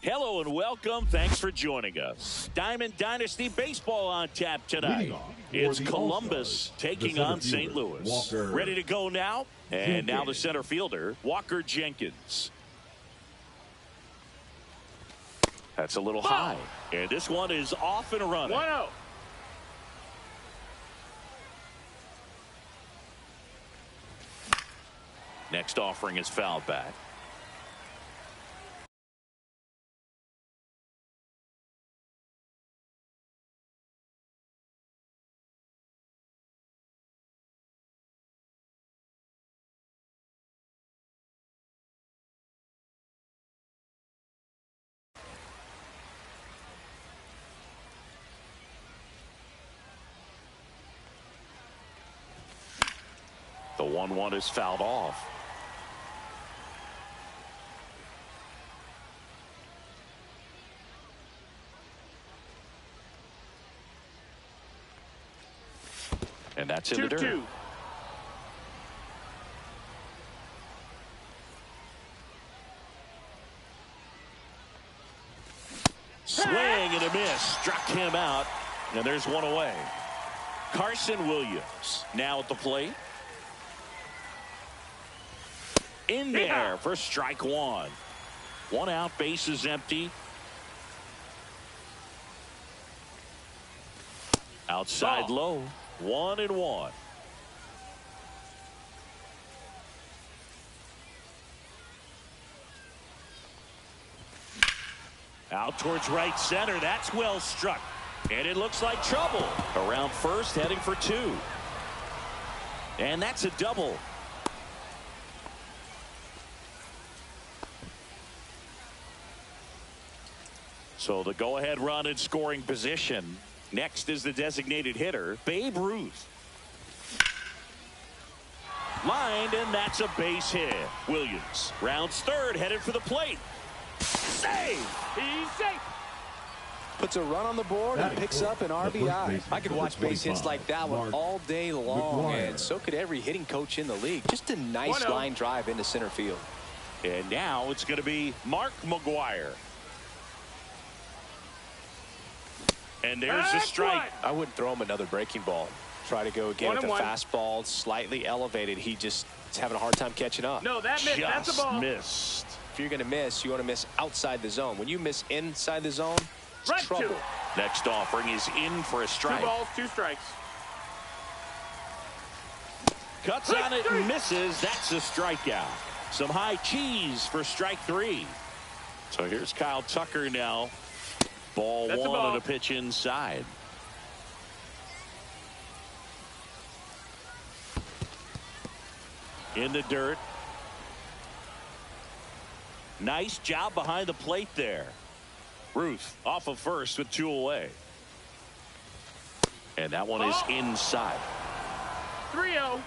Hello and welcome. Thanks for joining us. Diamond Dynasty Baseball on tap tonight. It's Columbus taking on St. Louis. Walker Ready to go now? And now the center fielder, Walker Jenkins. That's a little high. And this one is off and running. 1-0. Next offering is fouled back. The 1-1 is fouled off. And that's in the dirt. 2-2. Swing and a miss. Struck him out. And there's one away. Carson Williams now at the plate. In there for strike one. One out, base is empty. Outside low. 1-1. Out towards right center. That's well struck. And it looks like trouble. Around first, heading for two. And that's a double. So the go-ahead run in scoring position. Next is the designated hitter, Babe Ruth. Lined, and that's a base hit. Williams rounds third, headed for the plate. Save! He's safe. Puts a run on the board and picks up an RBI. I could watch base hits like that one all day long, and so could every hitting coach in the league. Just a nice line drive into center field. And now it's going to be Mark McGwire. And there's the strike. I wouldn't throw him another breaking ball. Try to go again with a fastball slightly elevated. He just is having a hard time catching up. No, that missed. That's a ball. Missed. If you're going to miss, you want to miss outside the zone. When you miss inside the zone, it's Right trouble. Next offering is in for a strike. 2 balls, 2 strikes. Cuts on it and misses. That's a strikeout. Some high cheese for strike 3. So here's Kyle Tucker now. Ball That's one a ball. on a pitch inside. In the dirt. Nice job behind the plate there. Ruth off of first with 2 away. And that one is inside. 3-0.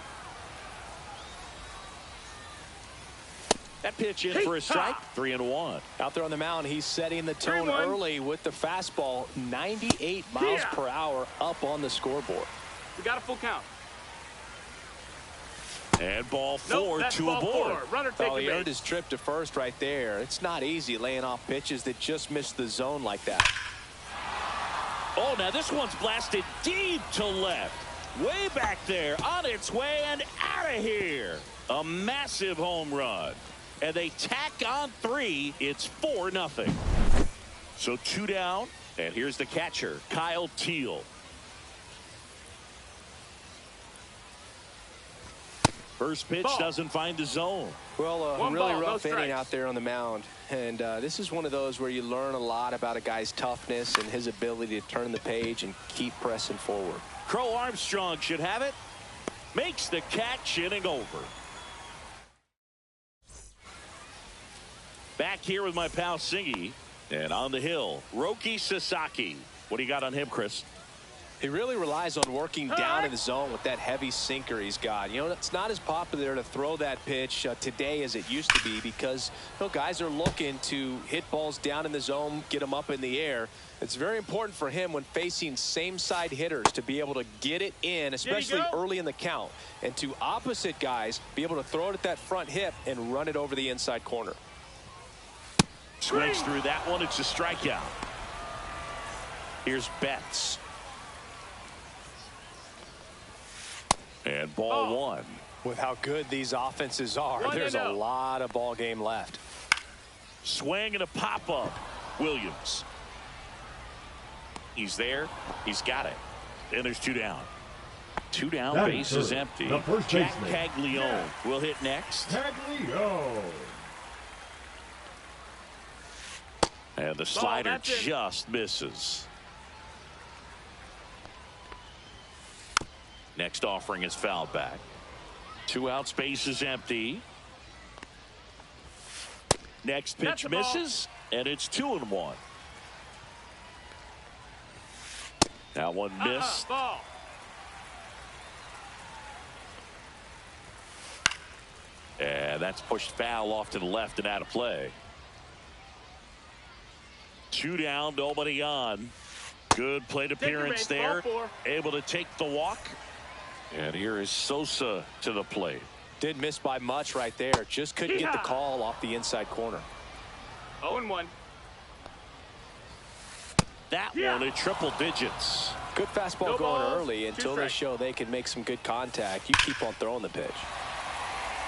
That pitch in for a strike. 3-1. Out there on the mound, he's setting the tone early with the fastball. 98 miles per hour up on the scoreboard. We got a full count. And ball 4, that's 2 ball aboard. 4. Runner take He the earned base. his trip to first right there. It's not easy laying off pitches that just miss the zone like that. Oh, now this one's blasted deep to left. Way back there, on its way and out of here. A massive home run. And they tack on 3. It's 4-0. So 2 down. And here's the catcher, Kyle Teel. First pitch doesn't find the zone. Well, a One really ball, rough no inning strikes. out there on the mound. And this is one of those where you learn a lot about a guy's toughness and his ability to turn the page and keep pressing forward. Crow Armstrong should have it. Makes the catch, inning over. Back here with my pal Singy. And on the hill, Roki Sasaki. What do you got on him, Chris? He really relies on working down in the zone with that heavy sinker he's got. You know, it's not as popular to throw that pitch today as it used to be because, you know, guys are looking to hit balls down in the zone, get them up in the air. It's very important for him when facing same side hitters to be able to get it in, especially early in the count, and to opposite guys be able to throw it at that front hip and run it over the inside corner. Swings through that one. It's a strikeout. Here's Betts. And ball one. With how good these offenses are, there's a lot of ball game left. Swing and a pop-up. Williams. He's there. He's got it. And there's 2 down. 2 down, base is empty. Jack Caglione will hit next. Caglione. And the slider just misses. Next offering is fouled back. 2 outs, base is empty. Next pitch misses, and it's 2-1. That one missed. And that's pushed foul off to the left and out of play. 2 down, nobody on. Good plate appearance there. Able to take the walk. And here is Sosa to the plate. Didn't miss by much right there. Just couldn't get the call off the inside corner. 0-1. That one at triple digits. Good fastball going early until they show they can make some good contact. You keep on throwing the pitch.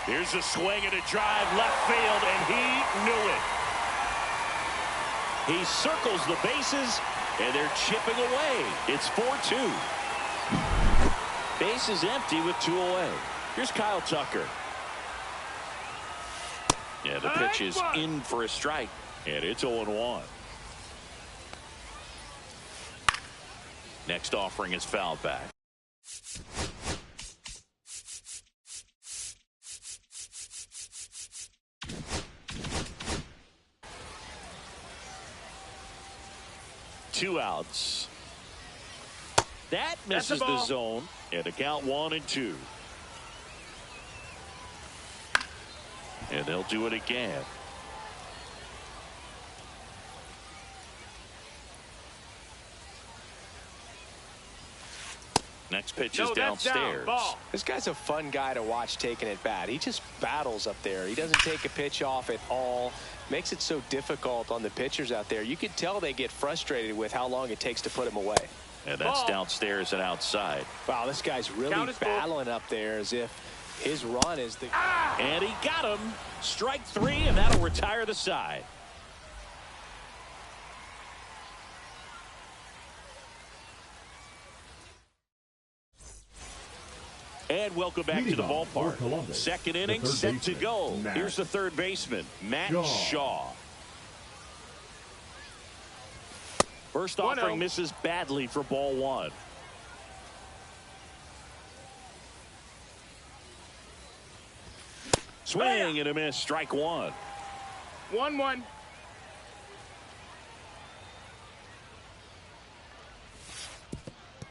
Here's a swing and a drive left field, and he knew it. He circles the bases, and they're chipping away. It's 4-2. Base is empty with 2 away. Here's Kyle Tucker. Yeah, the pitch is in for a strike, and it's 0-1. Next offering is fouled back. Two outs. That misses the zone, and a count 1-2. And they'll do it again. Next pitch is downstairs. This guy's a fun guy to watch taking at bat. He just battles up there. He doesn't take a pitch off at all. Makes it so difficult on the pitchers out there. You can tell they get frustrated with how long it takes to put him away. And that's downstairs and outside. Wow, this guy's really battling up there as if his run is the... And he got him. Strike 3, and that'll retire the side. And welcome back to the ballpark. Second inning set to go. Here's the third baseman, Matt Shaw. First offering misses badly for ball one. Swing and a miss, strike one. 1-1.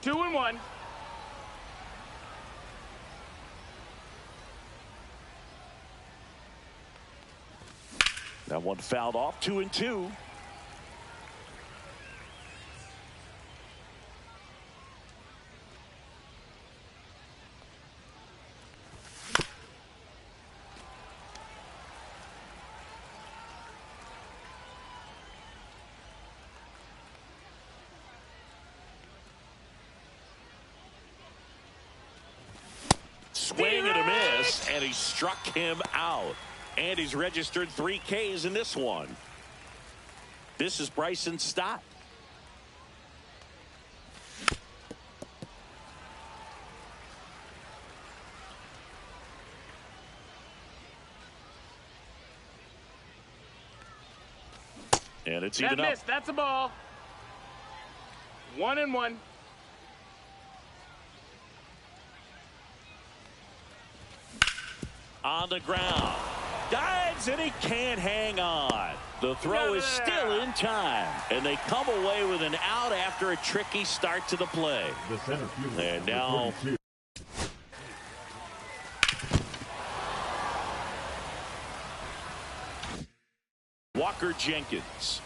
Two and one. That one fouled off. 2-2. Swing and a miss, and he struck him out. And he's registered 3 Ks in this one. This is Bryson Stott. And it's even up. That's a ball. 1-1. On the ground. Dives, and he can't hang on. The throw is still in time, and they come away with an out after a tricky start to the play. The center fielder, And now 32. Walker Jenkins.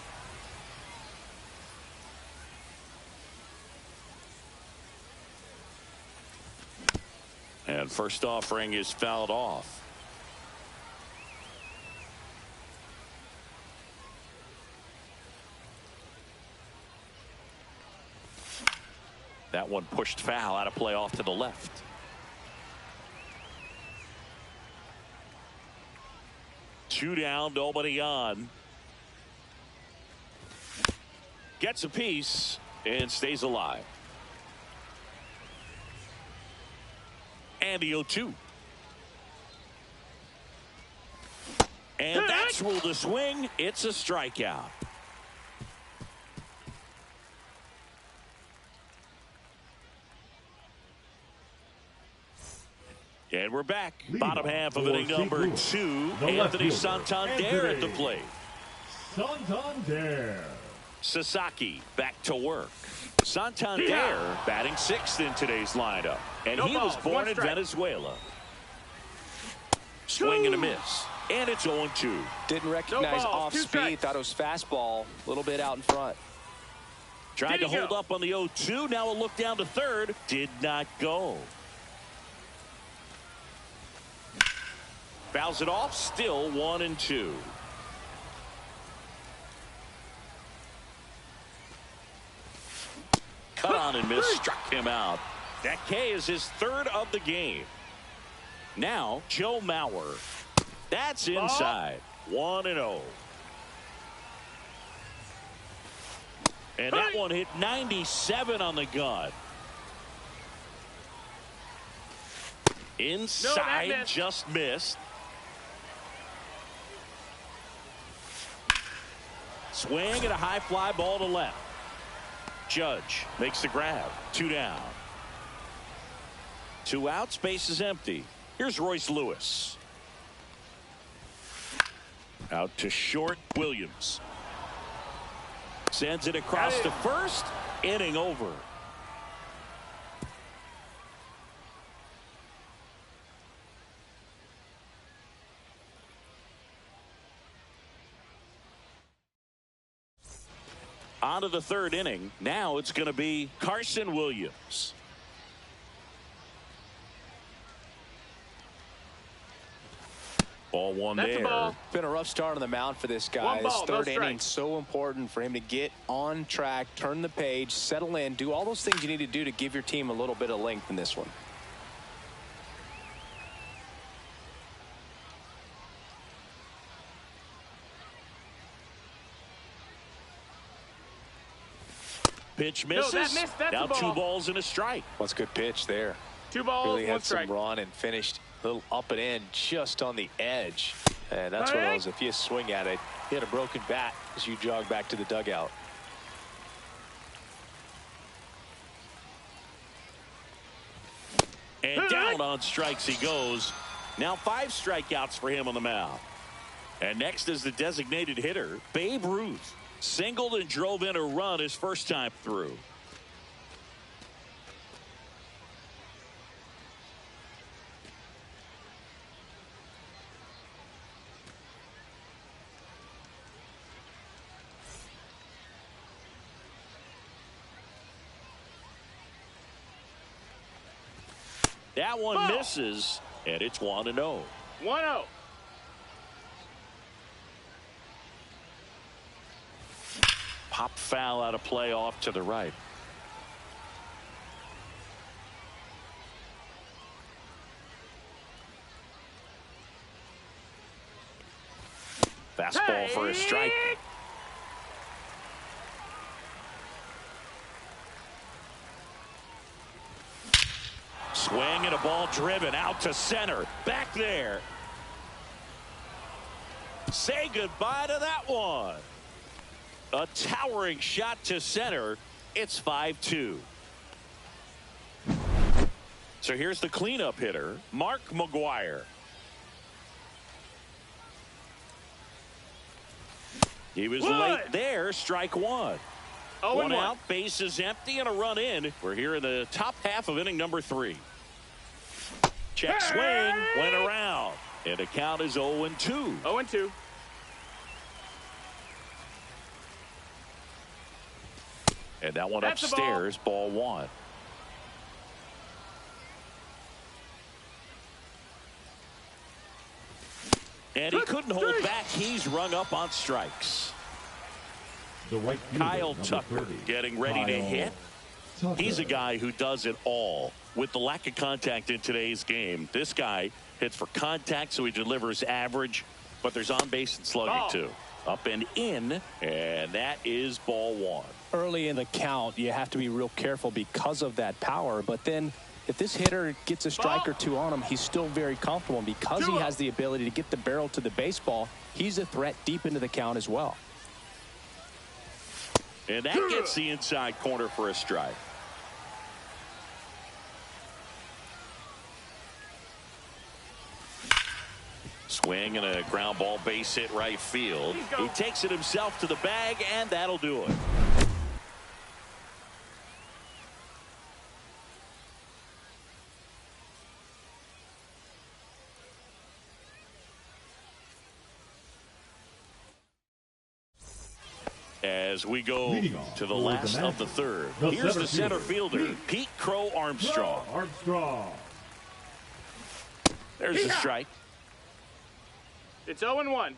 And first offering is fouled off. That one pushed foul, out of play off to the left. Two down, nobody on. Gets a piece and stays alive. And the 0-2. And that's ruled a swing. It's a strikeout. And we're back. Bottom half of inning number 2. Anthony Santander at the plate. Santander. Sasaki back to work. Santander batting 6th in today's lineup. And he was born in Venezuela. Swing and a miss. And it's 0-2. Didn't recognize off speed. Thought it was fastball. A little bit out in front. Tried to hold up on the 0-2. Now a look down to third. Did not go. Fouls it off. Still 1-2. Cut on and miss. Struck him out. That K is his 3rd of the game. Now Joe Mauer. That's inside. 1-0. And that one hit 97 on the gun. Inside, just missed. Swing and a high fly ball to left. Judge makes the grab. 2 down. 2 outs. Base is empty. Here's Royce Lewis. Out to short. Williams sends it across to first. Inning over. On to the 3rd inning. Now it's going to be Carson Williams. Ball one That's there. a ball. Been a rough start on the mound for this guy. This 3rd inning so important for him to get on track, turn the page, settle in, do all those things you need to do to give your team a little bit of length in this one. Pitch misses. That's now a ball. 2 balls and a strike. What's a good pitch there? 2 balls, Really 1 had strike. some run and finished a little up and in just on the edge. And that's one of those, if you swing at it, you had a broken bat as you jog back to the dugout. And down on strikes he goes. Now 5 strikeouts for him on the mound. And next is the designated hitter, Babe Ruth. Singled and drove in a run his first time through. That one misses, and it's 1-0. 1-0. Pop foul out of play off to the right. Fastball for a strike. Swing and a ball driven out to center. Back there. Say goodbye to that one. A towering shot to center. It's 5-2. So here's the cleanup hitter, Mark McGwire. He was late there. Strike one. One out, base is empty, and a run in. We're here in the top half of inning number 3. Check swing, went around. And the count is 0-2. 0-2. And that one upstairs, ball 1. And he couldn't hold back. He's rung up on strikes. Kyle Tucker getting ready to hit. He's a guy who does it all. With the lack of contact in today's game, this guy hits for contact, so he delivers average, but there's on base and slugging too. Up and in, and that is ball 1. Early in the count, you have to be real careful because of that power, but then if this hitter gets a strike or two on him, he's still very comfortable. And because he has the ability to get the barrel to the baseball, he's a threat deep into the count as well. And that gets the inside corner for a strike. Swing and a ground ball, base hit right field. He takes it himself to the bag, and that'll do it. As we go to the last of the 3rd. Here's the center fielder, Pete Crow Armstrong. There's the strike. It's 0-1.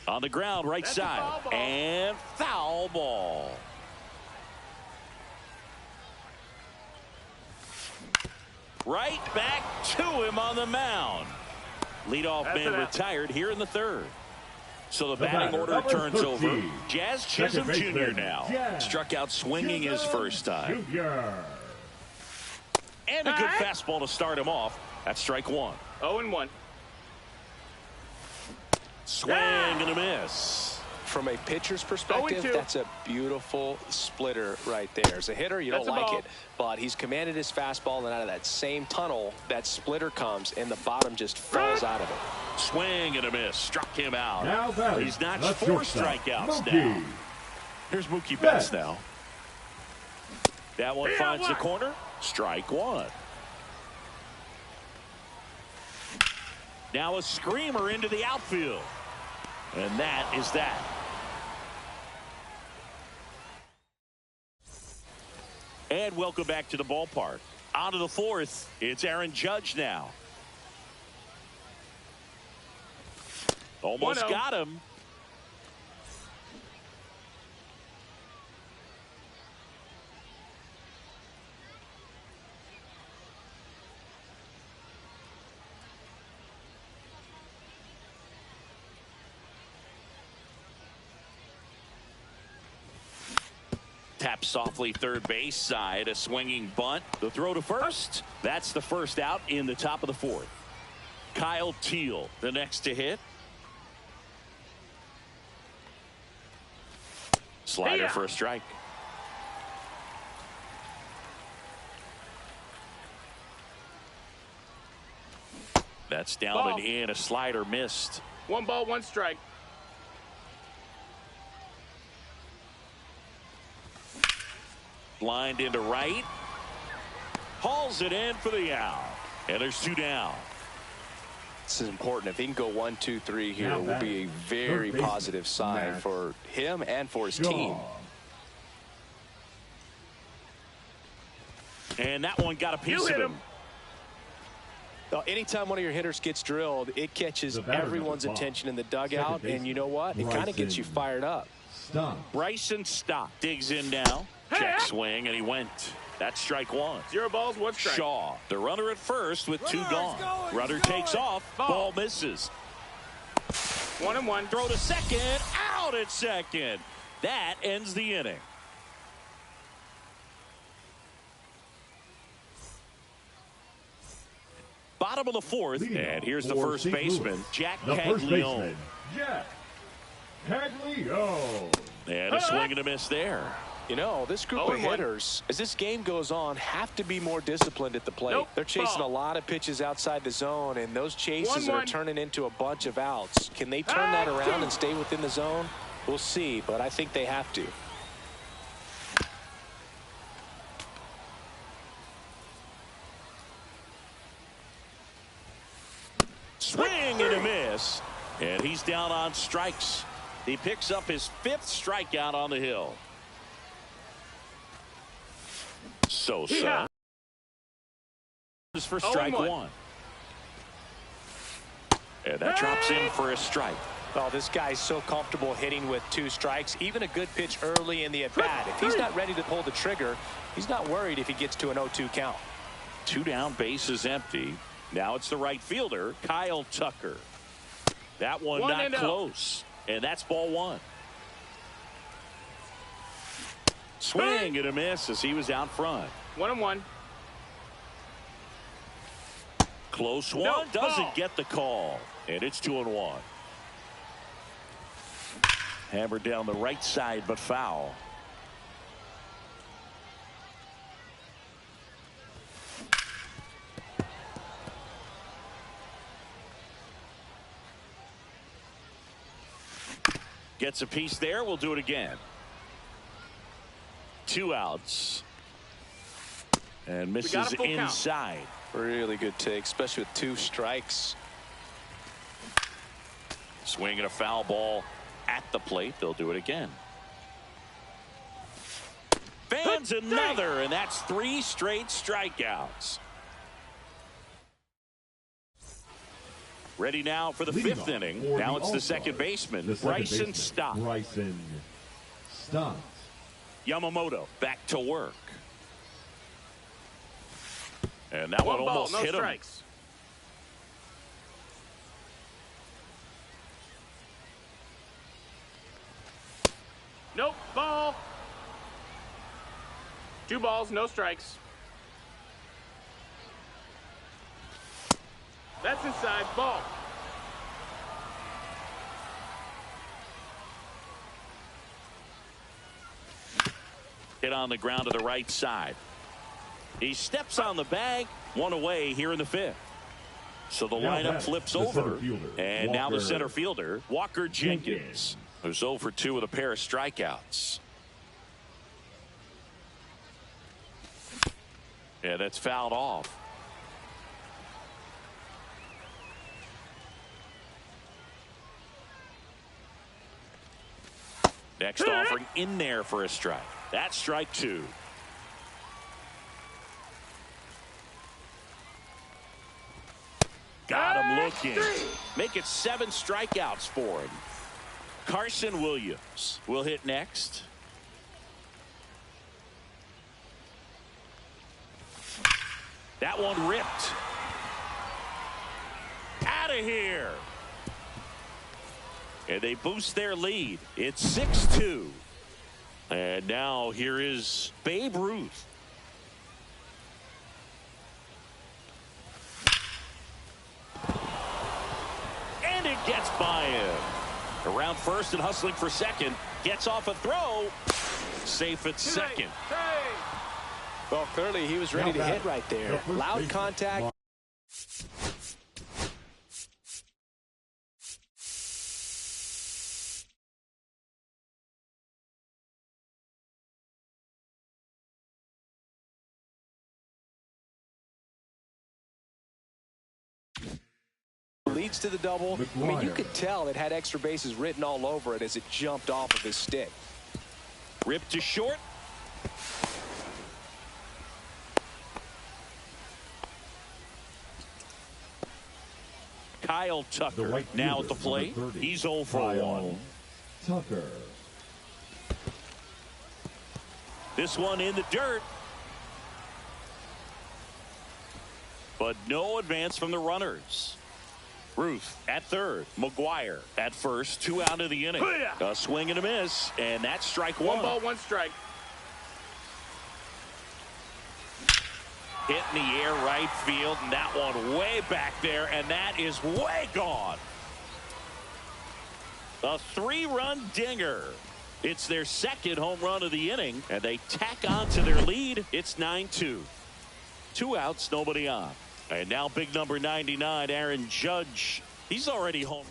On the ground, right side. And foul ball. Right back to him on the mound. Leadoff man retired here in the 3rd. So the batting order turns over. Jazz Chisholm Jr. now. Struck out swinging his first time. And a good fastball to start him off. That's strike 1. 0-1. Swing and a miss. From a pitcher's perspective, that's a beautiful splitter right there. As a hitter, you don't like it, but he's commanded his fastball, and out of that same tunnel, that splitter comes, and the bottom just falls out of it. Swing and a miss. Struck him out. He's notched 4 strikeouts now. Here's Mookie Betts now. That one finds the corner. Strike 1. Now a screamer into the outfield. And that is that. And welcome back to the ballpark. On to the 4th. It's Aaron Judge now. Almost got him. Tap softly third base side, a swinging bunt. The throw to first. That's the first out in the top of the 4th. Kyle Teel, the next to hit. Slider for a strike. That's down and in. A slider missed. 1 ball, 1 strike. Lined into right. Hauls it in for the out. And there's 2 down. This is important. If he can go 1, 2, 3 here, it will be a very positive sign for him and for his team. And that one got a piece of him. Now, anytime one of your hitters gets drilled, it catches everyone's attention in the dugout. And you know what? It kind of gets you fired up. Bryson Stott digs in now. Check swing, and he went. That's strike 1. 0 balls, 1 strike. Shaw, the runner at first with 2 gone. Runner takes off. Ball misses. 1-1. Throw to second. Out at second. That ends the inning. Bottom of the 4th, and here's the first baseman, Jack Caglione. Jack Caglione. And a swing and a miss there. You know, this group of hitters, as this game goes on, have to be more disciplined at the plate. Nope. They're chasing Ball. a lot of pitches outside the zone, and those chases 1-1. are turning into a bunch of outs. Can they turn that around and stay within the zone? We'll see, but I think they have to. Swing and a miss. And he's down on strikes. He picks up his 5th strikeout on the hill. So-so. Yeah. This is for strike 1. And that drops in for a strike. Oh, this guy's so comfortable hitting with 2 strikes. Even a good pitch early in the at-bat. If he's not ready to pull the trigger, he's not worried if he gets to an 0-2 count. 2 down, bases empty. Now it's the right fielder, Kyle Tucker. That one not close. And that's ball 1. Swing and a miss as he was out front. 1-1. Close one. Doesn't get the call. And it's 2-1. Hammered down the right side, but foul. Gets a piece there. We'll do it again. 2 outs. And misses inside. Really good take, especially with 2 strikes. Swinging a foul ball at the plate. They'll do it again. Fans another, and that's 3 straight strikeouts. Ready now for the 5th inning. Now it's the second baseman, Bryson Stott. Yamamoto back to work. And that one almost hit him. Nope, ball. 2 balls, no strikes. That's inside, ball. Hit on the ground to the right side. He steps on the bag, 1 away here in the 5th. So the lineup flips over, and now the center fielder, Walker Jenkins, who's 0 for 2 with a pair of strikeouts. Yeah, that's fouled off. Next offering in there for a strike. That's strike 2. Got him looking. Make it 7 strikeouts for him. Carson Williams will hit next. That one ripped. Out of here. And they boost their lead. It's 6-2. And now here is Babe Ruth. And it gets by him. Around first and hustling for second. Gets off a throw. Safe at second. Well, clearly he was ready to hit right there. Loud contact. Leads to the double. I mean, you could tell it had extra bases written all over it as it jumped off of his stick. Ripped to short. Kyle Tucker now at the plate. He's 0 for 1. Tucker. This one in the dirt. But no advance from the runners. Ruth at third. McGuire at first. 2 out of the inning. A swing and a miss. And that's strike 1. 1 ball, 1 strike. Hit in the air right field. And that one way back there. And that is way gone. A 3-run dinger. It's their second home run of the inning, and they tack on to their lead. It's 9-2. 2 outs, nobody on. And now big number 99, Aaron Judge. He's already homered.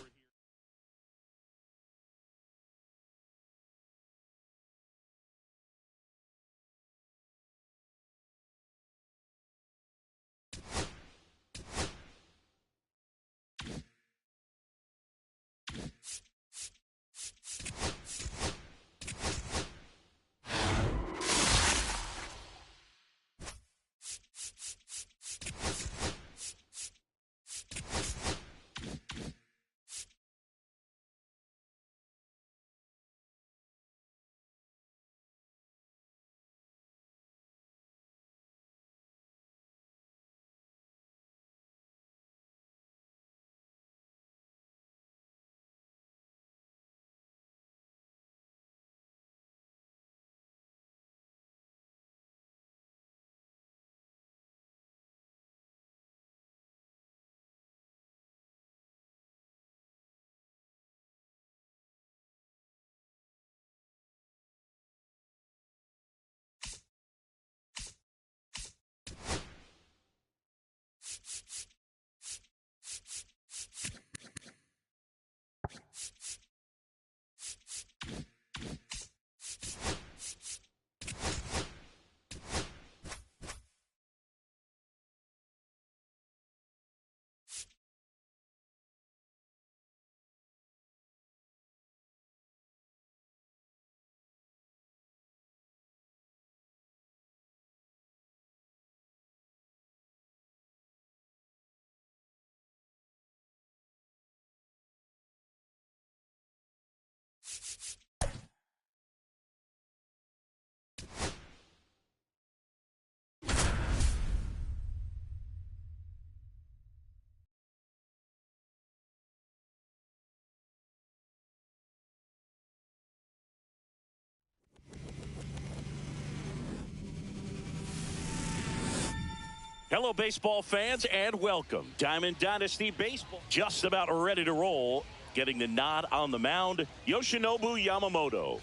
Hello, baseball fans, and welcome. Diamond Dynasty Baseball just about ready to roll. Getting the nod on the mound, Yoshinobu Yamamoto.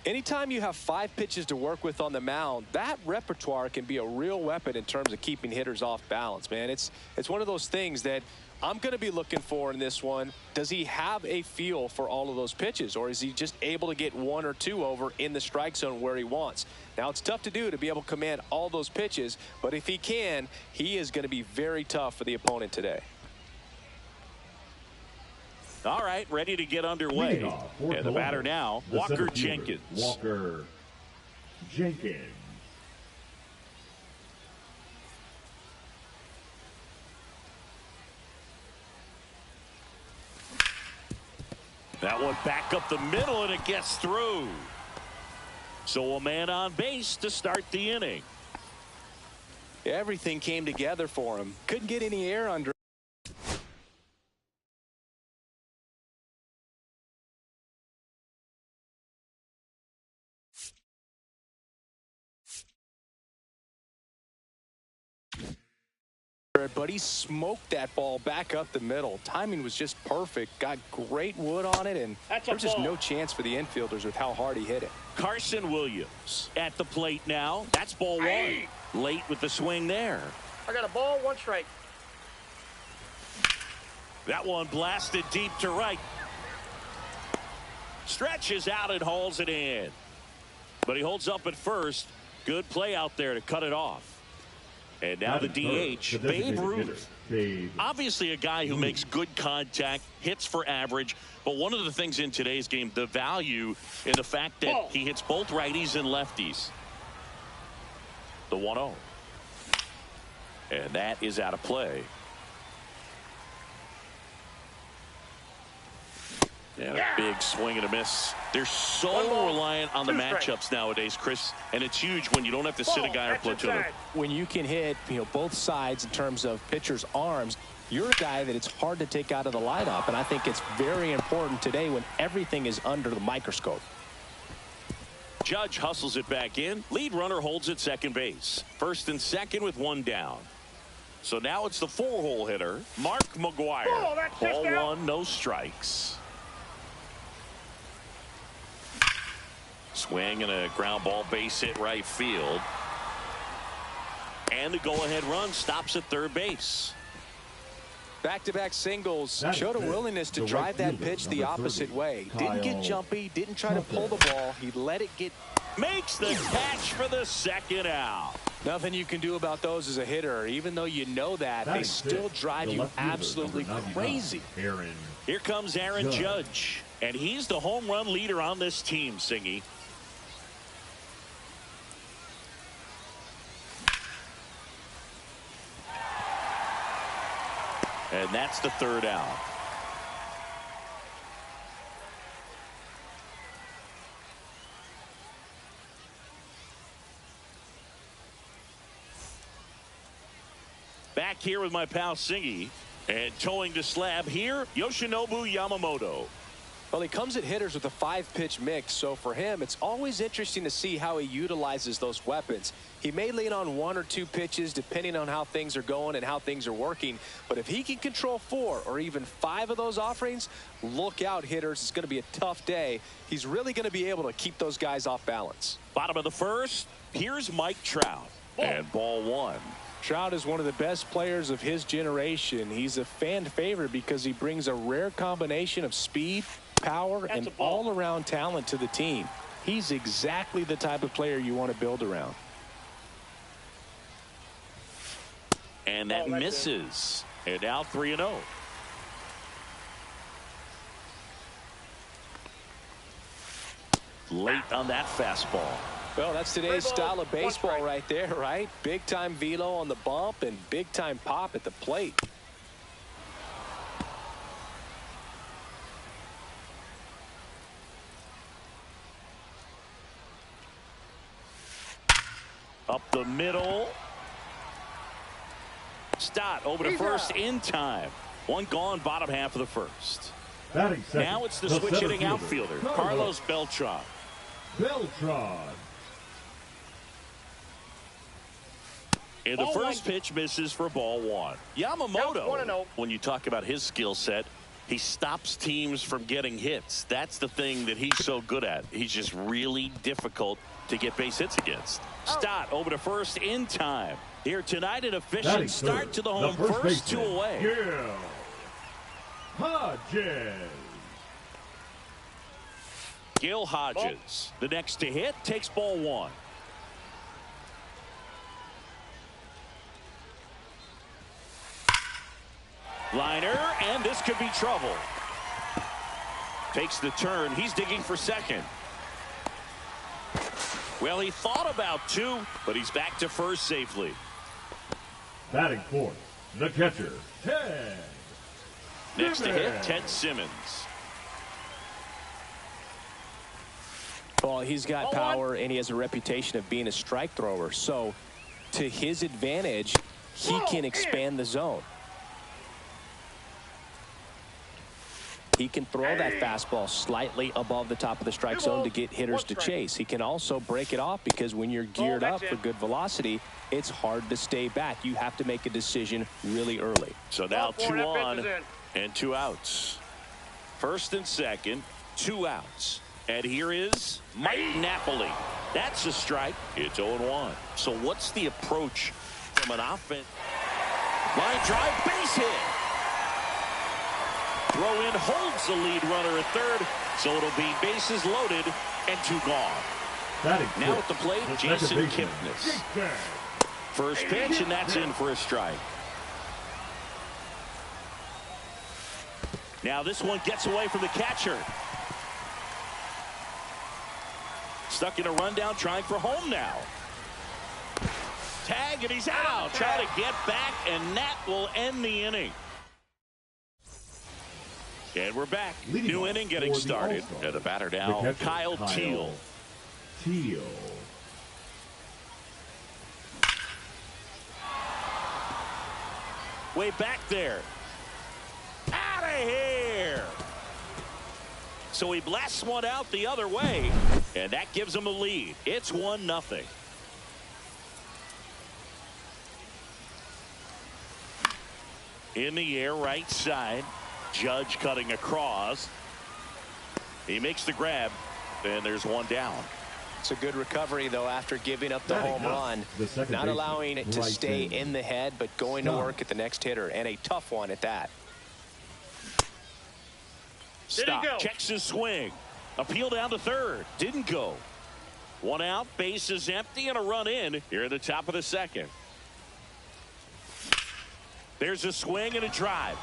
Anytime you have 5 pitches to work with on the mound, that repertoire can be a real weapon in terms of keeping hitters off balance, man. It's one of those things that I'm going to be looking for in this one. Does he have a feel for all of those pitches, or is he just able to get 1 or 2 over in the strike zone where he wants? Now, it's tough to do to be able to command all those pitches, but if he can, he is going to be very tough for the opponent today. All right, ready to get underway. And the batter now, Walker Jenkins. Walker Jenkins. That one back up the middle, and it gets through. So a man on base to start the inning. Everything came together for him. Couldn't get any air under. But he smoked that ball back up the middle. Timing was just perfect. Got great wood on it, and there was just no chance for the infielders with how hard he hit it. Carson Williams at the plate now. That's ball 1. Late with the swing there. I got a ball, 1 strike. That one blasted deep to right. Stretches out and hauls it in. But he holds up at first. Good play out there to cut it off. And now the DH, Babe Ruth. Obviously a guy who makes good contact, hits for average. But one of the things in today's game, the value in the fact that he hits both righties and lefties. The 1-0. And that is out of play. And a big swing and a miss. They're so reliant on the matchups nowadays, Chris, and it's huge when you don't have to sit a guy or platoon. When you can hit, both sides in terms of pitchers' arms, you're a guy that it's hard to take out of the lineup, and I think it's very important today when everything is under the microscope. Judge hustles it back in. Lead runner holds at second base. First and second with 1 down. So now it's the 4-hole hitter, Mark McGwire. Ball 1, no strikes. Swing and a ground ball base hit right field. And the go-ahead run stops at third base. Back-to-back singles, showed a willingness to drive that pitch the opposite way. Didn't get jumpy, didn't try to pull the ball. He let it get. Makes the catch for the second out. Nothing you can do about those as a hitter. Even though you know that, they still drive you absolutely crazy. Here comes Aaron Judge, and he's the home run leader on this team, Singy. And that's the third out. Back here with my pal Singy, and towing the slab here, Yoshinobu Yamamoto. Well, he comes at hitters with a 5-pitch mix, so for him, it's always interesting to see how he utilizes those weapons. He may lean on 1 or 2 pitches depending on how things are going and how things are working, but if he can control 4 or even 5 of those offerings, look out, hitters. It's going to be a tough day. He's really going to be able to keep those guys off balance. Bottom of the first, here's Mike Trout. And ball 1. Trout is one of the best players of his generation. He's a fan favorite because he brings a rare combination of speed, power, and all-around talent to the team. He's exactly the type of player you want to build around. And that misses. And now 3-0. Late on that fastball. Well, that's today's style of baseball right there, right? Big-time velo on the bump and big-time pop at the plate. Up the middle. Stott over to first in time. One gone, bottom half of the first. Now it's the switch hitting outfielder, Carlos Beltran. And the first pitch misses for ball 1. Yamamoto, when you talk about his skill set, he stops teams from getting hits. That's the thing that he's so good at. He's just really difficult to get base hits against. Stott over to first in time. Here tonight, an efficient start to the home. First 2 away. Gil Hodges, the next to hit, takes ball 1. Liner, and this could be trouble. Takes the turn. He's digging for second. Well, he thought about 2, but he's back to first safely. Batting fourth, the catcher, Ted. Next to hit, Ted Simmons. Well, he's got power, and he has a reputation of being a strike thrower. So, to his advantage, he can expand the zone. He can throw that fastball slightly above the top of the strike zone to get hitters to chase. He can also break it off because when you're geared up for good velocity, it's hard to stay back. You have to make a decision really early. So now 2 on and 2 outs. First and second, 2 outs. And here is Mike Napoli. That's a strike. It's 0-1. So what's the approach from an offense? Line drive, base hit. Throw in holds the lead runner at third, so it'll be bases loaded and 2 gone. Now at the plate, Jason Kipnis. First pitch, and that's in for a strike. Now this one gets away from the catcher. Stuck in a rundown, trying for home now. Tag, and he's out. Try to get back, and that will end the inning. And we're back. New inning getting started. And the batter now, Kyle Teel. Way back there. Out of here. So he blasts one out the other way. And that gives him a lead. It's 1-0. In the air, right side. Judge cutting across. He makes the grab, and there's one down. It's a good recovery, though, after giving up the home run. Not allowing it to stay in the head, but going to work at the next hitter, and a tough one at that. Stop. Checks his swing. Appeal down to third. Didn't go. One out, base is empty, and a run in here at the top of the second. There's a swing and a drive.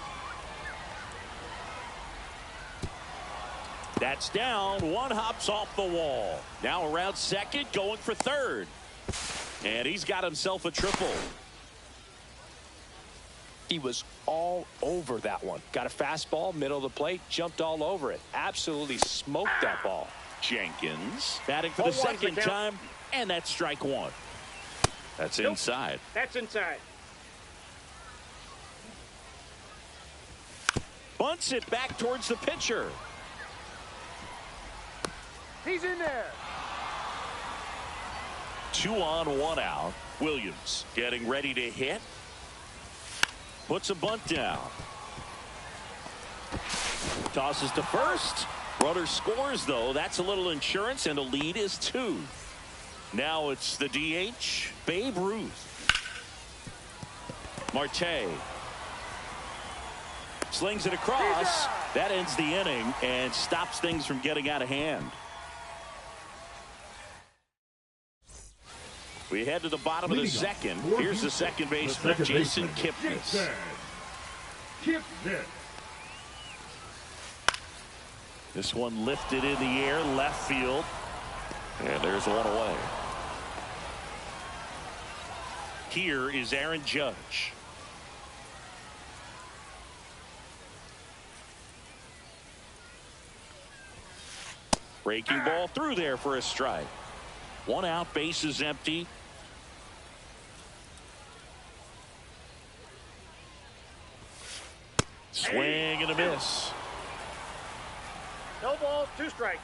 That's down. One hops off the wall. Now around second, going for third. And he's got himself a triple. He was all over that one. Got a fastball, middle of the plate, jumped all over it. Absolutely smoked that ball. Jenkins batting for the second time, and that's strike one. That's inside. That's inside. Bunts it back towards the pitcher. He's in there. 2 on, 1 out. Williams getting ready to hit. Puts a bunt down. Tosses to first. Runner scores, though. That's a little insurance, and the lead is 2. Now it's the DH, Babe Ruth. Marte slings it across. That ends the inning and stops things from getting out of hand. We head to the bottom of the second. Here's the second baseman, Jason Kipnis. This one lifted in the air, left field. And there's one away. Here is Aaron Judge. Breaking ball through there for a strike. 1 out, base is empty. Swing and a miss. No balls, 2 strikes.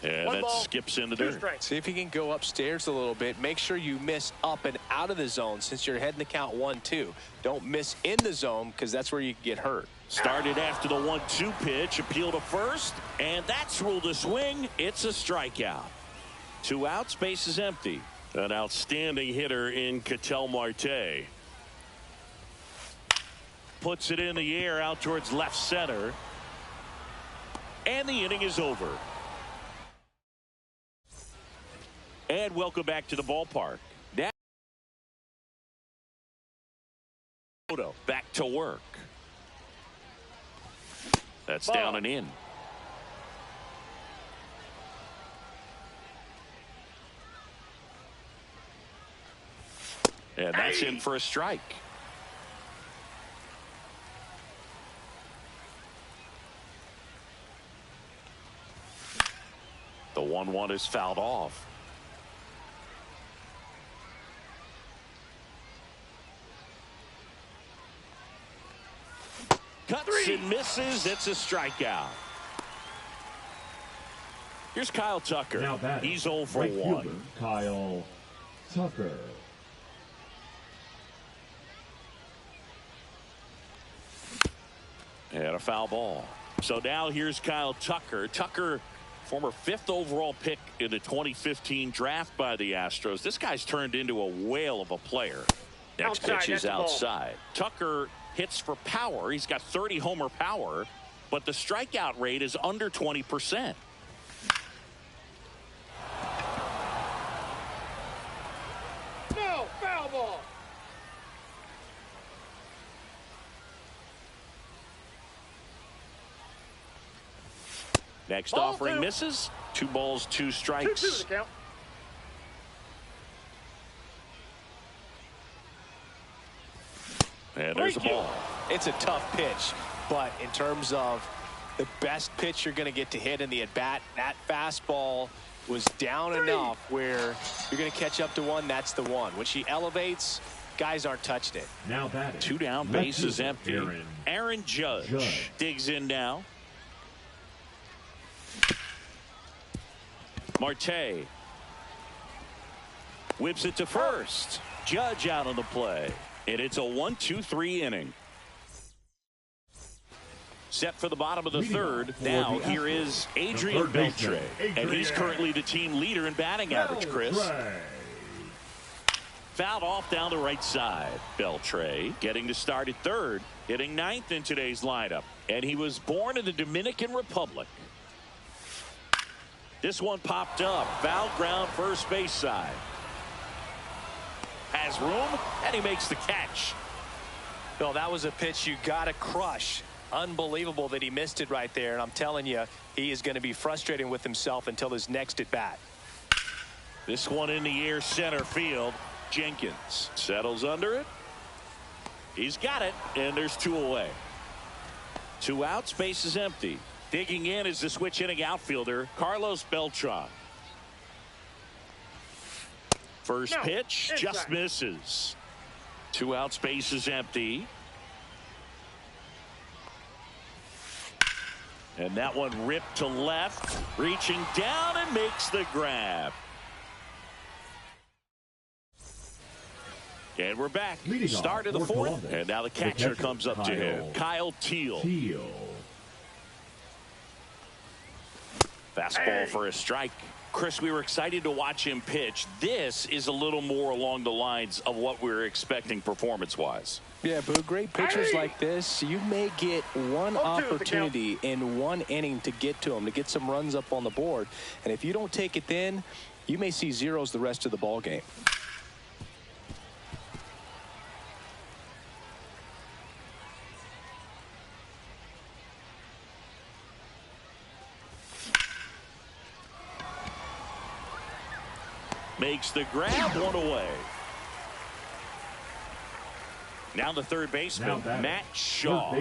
And that skips into dirt. See if you can go upstairs a little bit. Make sure you miss up and out of the zone since you're heading the count 1-2. Don't miss in the zone because that's where you can get hurt. Started after the 1-2 pitch. Appeal to first. And that's ruled a swing. It's a strikeout. 2 outs. Base is empty. An outstanding hitter in Ketel Marte. Puts it in the air out towards left center. And the inning is over. And welcome back to the ballpark. Now back to work. That's down and in. And that's in for a strike. The 1-1 is fouled off. Cuts and misses. It's a strikeout. Here's Kyle Tucker. Now batting, he's 0 for 1. Kyle Tucker. And a foul ball. So now here's Kyle Tucker. Tucker, former 5th overall pick in the 2015 draft by the Astros. This guy's turned into a whale of a player. Next pitch is outside. Tucker hits for power. He's got 30 homer power, but the strikeout rate is under 20%. No, foul ball. Next offering misses. 2 balls, 2 strikes. 2-2 the count. And there's a ball. It's a tough pitch, but in terms of the best pitch you're going to get to hit in the at-bat, that fastball was down enough where you're going to catch up to one. That's the one. When she elevates, guys aren't touching it. Now batting. 2 down, base is empty. Aaron Judge digs in now. Marte whips it to first. Judge out on the play. And it's a 1-2-3 inning. Set for the bottom of the Leading third. off for Now the here Astros, is Adrian the third baseman, Beltre. And he's currently the team leader in batting average, Chris. Beltre. Fouled off down the right side. Beltre getting to start at third, hitting ninth in today's lineup. And he was born in the Dominican Republic. This one popped up. Foul ground first base side. Has room, and he makes the catch. Well, that was a pitch you got to crush. Unbelievable that he missed it right there. And I'm telling you, he is going to be frustrating with himself until his next at bat. This one in the air center field. Jenkins settles under it. He's got it, and there's two away. Two outs, base is empty. Digging in is the switch hitting outfielder, Carlos Beltran. First pitch just misses. Two outs, base is empty. And that one ripped to left, reaching down and makes the grab. And we're back. Leading Start of the off for fourth. Columbus, And now the catcher comes up to him. Kyle Teel. Fastball for a strike. Chris, we were excited to watch him pitch. This is a little more along the lines of what we were expecting performance-wise. Yeah, but great pitchers like this, you may get one opportunity in one inning to get to them, to get some runs up on the board. And if you don't take it then, you may see zeros the rest of the ball game. Makes the grab, one away. Now the third baseman, Matt Shaw.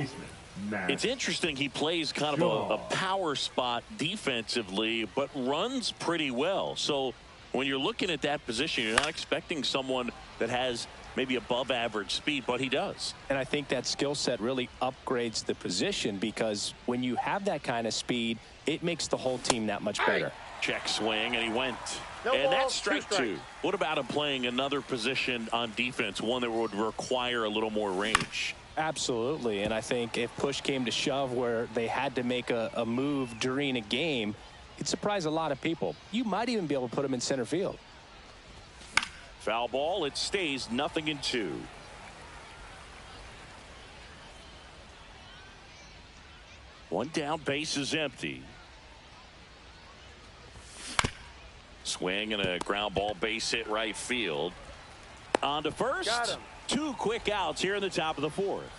It's interesting, he plays kind of a power spot defensively, but runs pretty well. So when you're looking at that position, you're not expecting someone that has maybe above average speed, but he does. And I think that skill set really upgrades the position, because when you have that kind of speed, it makes the whole team that much better. Check swing, and he went. And that's strike two. What about him playing another position on defense, one that would require a little more range? Absolutely. And I think if push came to shove where they had to make a move during a game, it'd surprise a lot of people. You might even be able to put him in center field. Foul ball. It stays 0-2. One down, base is empty. Swing and a ground ball, base hit right field. On to first. Got him. Two quick outs here in the top of the fourth.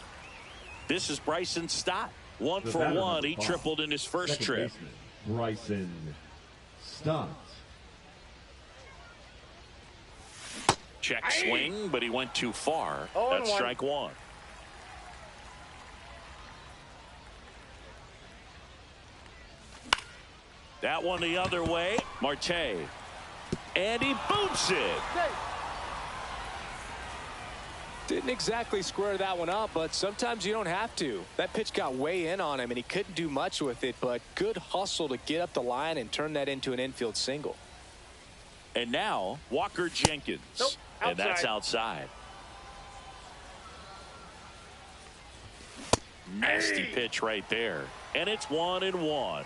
This is Bryson Stott. One for one. He tripled in his first trip. Bryson Stott. Check swing, but he went too far. That's strike one. That one the other way. Marte. And he boots it. Didn't exactly square that one up, but sometimes you don't have to. That pitch got way in on him, and he couldn't do much with it, but good hustle to get up the line and turn that into an infield single. And now, Walker Jenkins. And that's outside. Nasty pitch right there. And it's 1-1.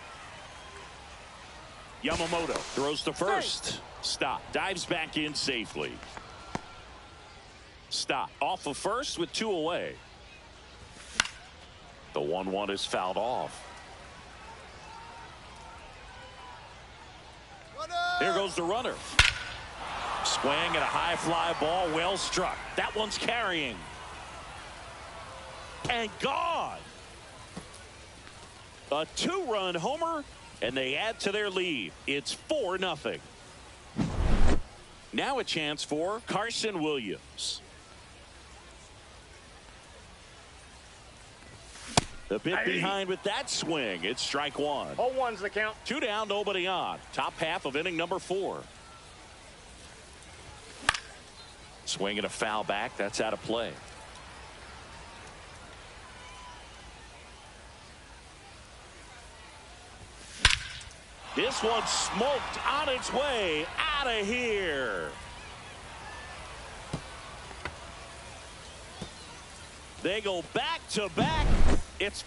Yamamoto throws to first. Stop. Dives back in safely. Stop. Off of first with two away. The 1-1 is fouled off. There goes the runner. Swing and a high fly ball, well struck. That one's carrying. And gone. A two-run homer, and they add to their lead. It's 4-0. Now a chance for Carson Williams. The bit behind with that swing. It's strike one. 0-1's the count. Two down, nobody on. Top half of inning number 4. Swing and a foul back. That's out of play. This one smoked on its way out of here. They go back to back. It's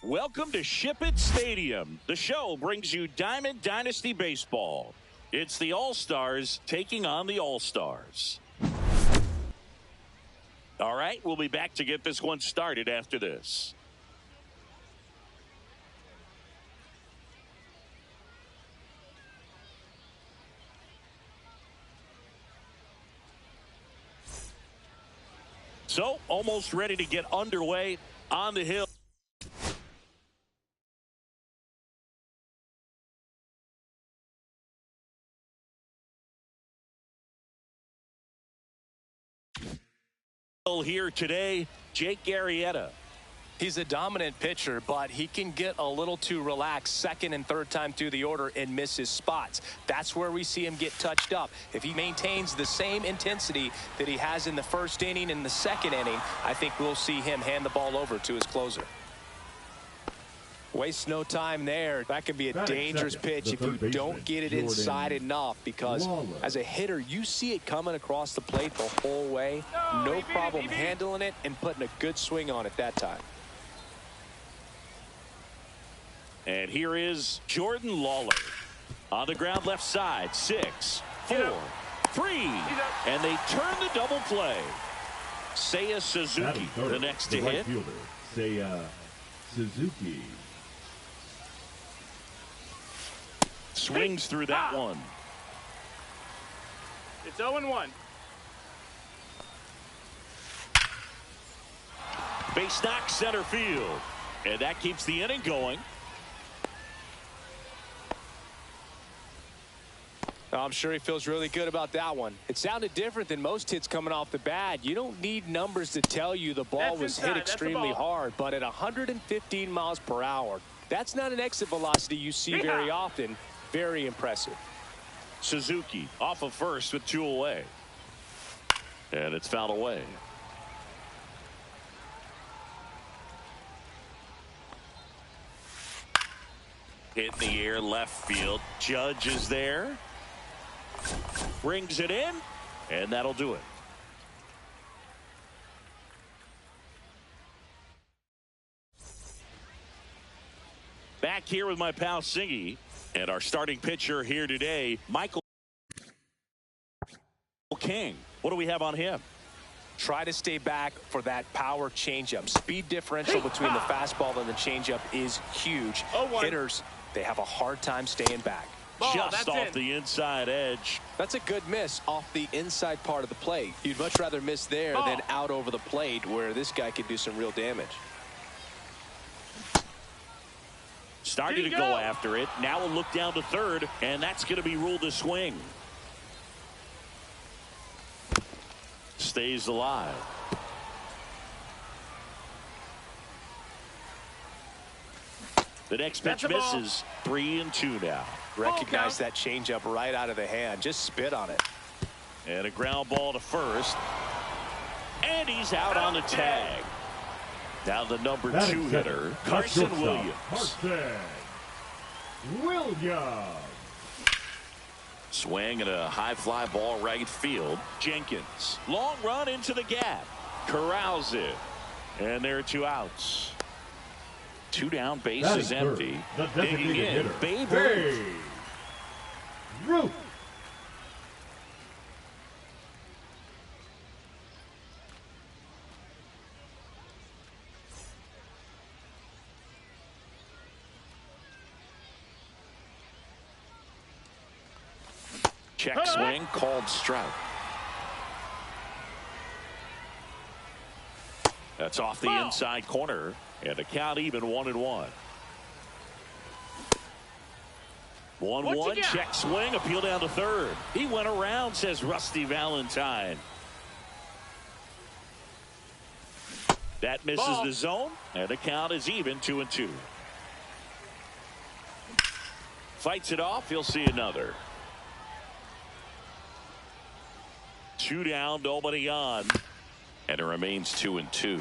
Welcome to Ship It Stadium. The show brings you Diamond Dynasty Baseball. It's the All-Stars taking on the All-Stars. All right, we'll be back to get this one started after this. So, almost ready to get underway on the hill. Here today, Jake Arrieta. He's a dominant pitcher, but he can get a little too relaxed second and third time through the order and miss his spots. That's where we see him get touched up. If he maintains the same intensity that he has in the first inning and the second inning, I think we'll see him hand the ball over to his closer. Waste no time there. That could be a dangerous pitch if you don't get it inside enough, because as a hitter, you see it coming across the plate the whole way. No problem handling it and putting a good swing on it that time. And here is Jordan Lawler. On the ground left side. 6, 4, 3. And they turn the double play. Seiya Suzuki, the next to hit. Seiya Suzuki. Swings through that one. It's 0-1. Base knock center field. And that keeps the inning going. I'm sure he feels really good about that one. It sounded different than most hits coming off the bat. You don't need numbers to tell you the ball was hit extremely hard, but at 115 miles per hour, that's not an exit velocity you see very often. Very impressive. Suzuki off of first with 2 away. And it's fouled away. Hit in the air left field. Judge is there. Brings it in. And that'll do it. Back here with my pal Singy. And our starting pitcher here today, Michael King. What do we have on him? Try to stay back for that power changeup. Speed differential between the fastball and the changeup is huge. Hitters, they have a hard time staying back. Just off the inside edge. That's a good miss off the inside part of the plate. You'd much rather miss there than out over the plate, where this guy could do some real damage. Starting to go after it. Now a look down to third, and that's going to be ruled a swing. Stays alive. The next pitch misses. 3-2 now. Recognize that changeup right out of the hand. Just spit on it. And a ground ball to first. And he's out on the tag. Now the number 2 hitter, Carson Williams. Carson Williams. Swing and a high fly ball right field. Jenkins. Long run into the gap. Corrals it. And there are 2 outs. 2 down, base is empty. Digging in, Babe Ruth. Check swing, called strike. That's off the inside corner, and the count even 1-1. 1-1, check swing, appeal down to third. He went around, says Rusty Valentine. That misses the zone, and the count is even 2-2. Fights it off, he'll see another. 2 down, nobody on, and it remains 2-2.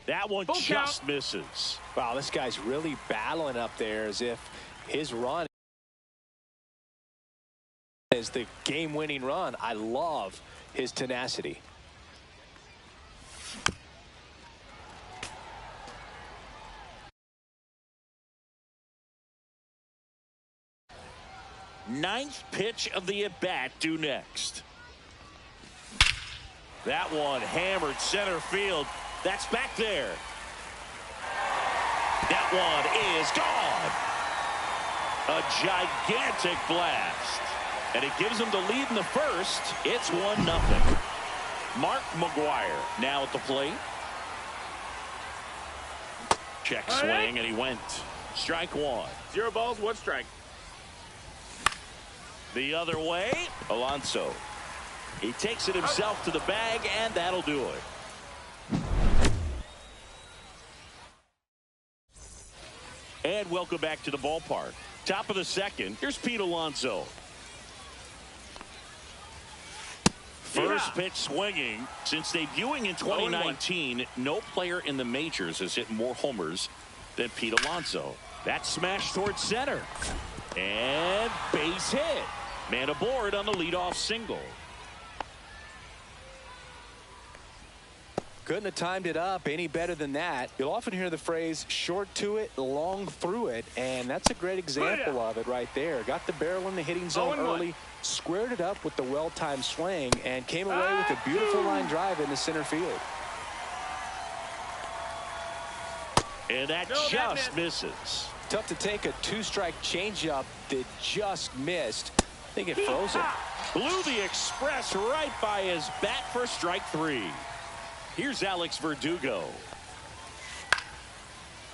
That one just misses. Wow, this guy's really battling up there as if his run is the game-winning run. I love his tenacity. Ninth pitch of the at-bat due next. That one hammered center field. That's back there. That one is gone. A gigantic blast. And it gives them the lead in the first. It's 1-0. Mark McGwire now at the plate. Check swing, and he went. Strike one. 0 balls, 1 strike. The other way, Alonso. He takes it himself to the bag, and that'll do it. And welcome back to the ballpark. Top of the second, here's Pete Alonso. First pitch swinging. Since debuting in 2019, no player in the majors has hit more homers than Pete Alonso. That smash towards center. And base hit. Man aboard on the leadoff single. Couldn't have timed it up any better than that. You'll often hear the phrase short to it, long through it, and that's a great example of it right there. Got the barrel in the hitting zone early, squared it up with the well-timed swing, and came away with a beautiful line drive into center field. And that just misses. Tough to take a 2-strike changeup that just missed. I think it froze it. Blew the express right by his bat for strike 3. Here's Alex Verdugo.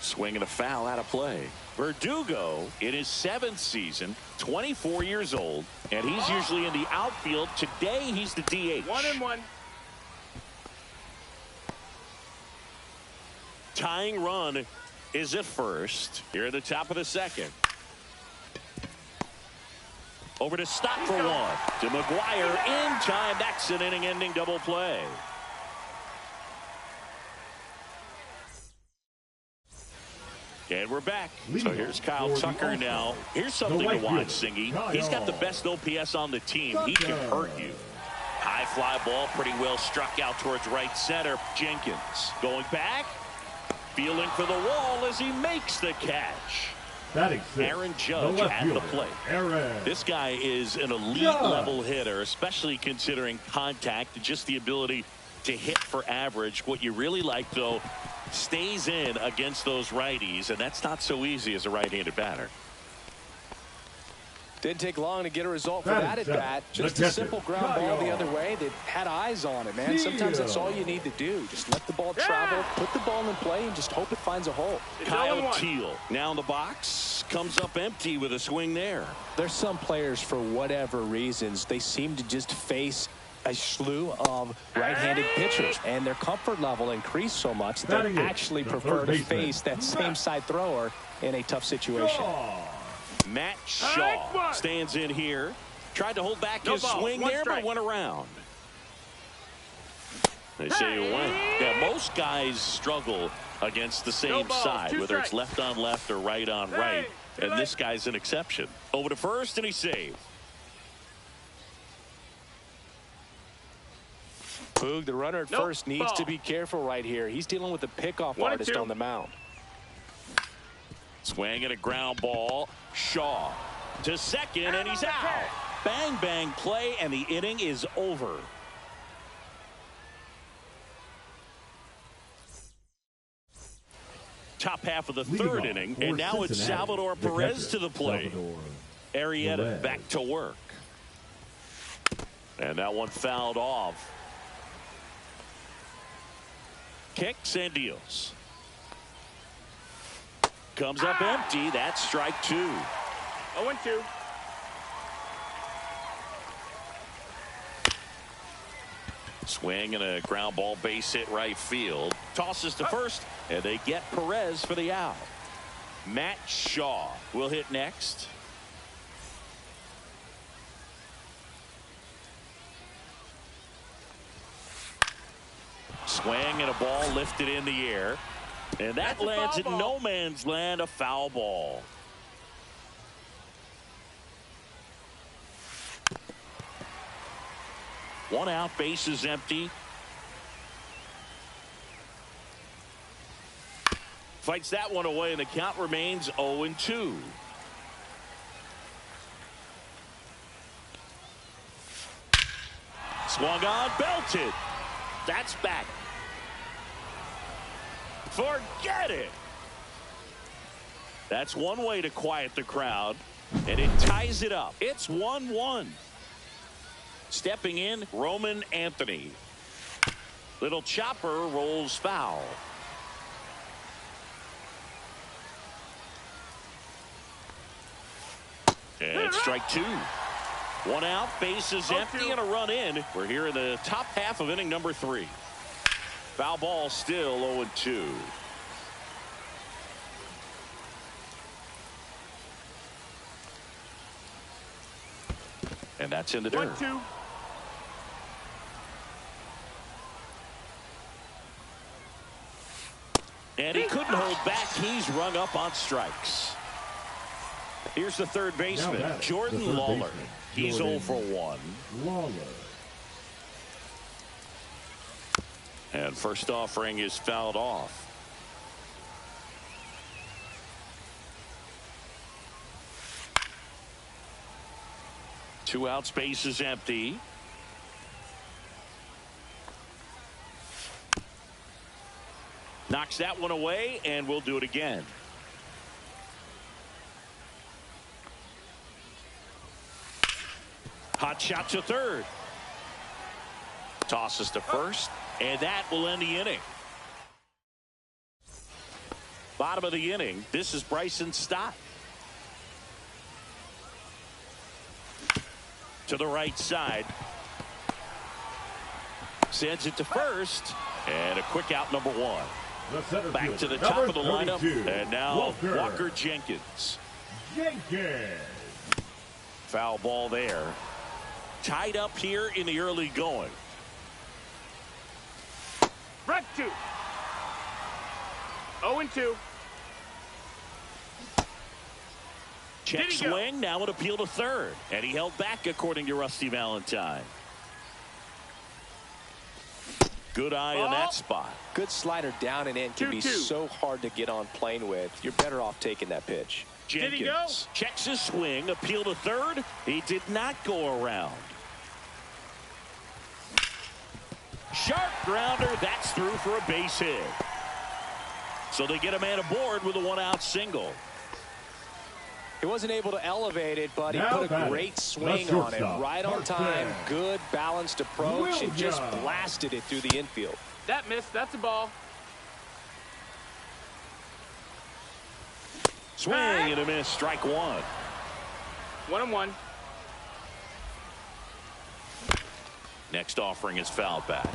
Swinging a foul out of play. Verdugo in his 7th season, 24 years old, and he's usually in the outfield. Today he's the DH. 1-1. Tying run is at first. Here at the top of the second. Over to Stott for one. To McGwire in time. That's an inning-ending double play. And we're back. So here's Kyle Tucker now. Here's something to watch, Singy. He's got the best OPS on the team. He can hurt you. High fly ball, pretty well struck out towards right center. Jenkins going back. Feeling for the wall as he makes the catch. Aaron Judge at the plate. This guy is an elite level hitter, especially considering contact and just the ability to hit for average. What you really like, though, stays in against those righties, and that's not so easy as a right-handed batter. Didn't take long to get a result for that at bat. Just a simple ground ball the other way that had eyes on it, man. Sometimes that's all you need to do. Just let the ball travel, put the ball in play, and just hope it finds a hole. Kyle Teal now in the box, comes up empty with a swing there. There's some players, for whatever reasons, they seem to just face a slew of right-handed pitchers, and their comfort level increased so much that they actually prefer to face that same side thrower in a tough situation. Matt Shaw stands in here. Tried to hold back his swing there, but went around. They say you went. Yeah, most guys struggle against the same side, whether it's left on left or right on right. And this guy's an exception. Over to first, and he saved. Boog, the runner at first needs to be careful right here. He's dealing with a pickoff artist on the mound. Swing at a ground ball. Shaw to second, and he's out. Bang, bang play, and the inning is over. Top half of the third inning, and now it's Salvador Perez to the plate. Arrieta back to work. And that one fouled off. Kicks and deals. Comes up empty. That's strike 2. 0-2. Swing and a ground ball, base hit right field. Tosses to first, and they get Perez for the out. Matt Shaw will hit next. Swing and a ball lifted in the air. And that lands in no man's land, a foul ball. One out, base is empty. Fights that one away, and the count remains 0-2. Swung on, belted. That's back. Forget it. That's one way to quiet the crowd, and it ties it up. It's 1-1. Stepping in, Roman Anthony. Little chopper rolls foul. And strike two. One out, bases empty, and a run in. We're here in the top half of inning number 3. Foul ball still 0-2. And that's in the dirt. 1-2. And he couldn't hold back. He's rung up on strikes. Here's the third baseman, Jordan Lawler. He's 0 for 1. Lawler. And first offering is fouled off. Two outs, base is empty. Knocks that one away, and we'll do it again. Hot shot to third. Tosses to first, and that will end the inning. Bottom of the inning, this is Bryson Stott. To the right side. Sends it to first, and a quick out, number 1. Back to the top of the lineup, and now Walker Jenkins. Foul ball there. Tied up here in the early going. Break 2. 0-2. Check swing, now an appeal to third. And he held back, according to Rusty Valentine. Good eye on that spot. Good slider down and in can be so hard to get on plane with. You're better off taking that pitch. Jenkins checks his swing, appeal to third. He did not go around. Sharp grounder, that's through for a base hit. So they get a man aboard with a 1-out single. He wasn't able to elevate it, but he put a great swing on it. Right on time, good balanced approach, and just blasted it through the infield. That missed, that's a ball. Swing and a miss, strike 1. 1-1. Next offering is fouled back.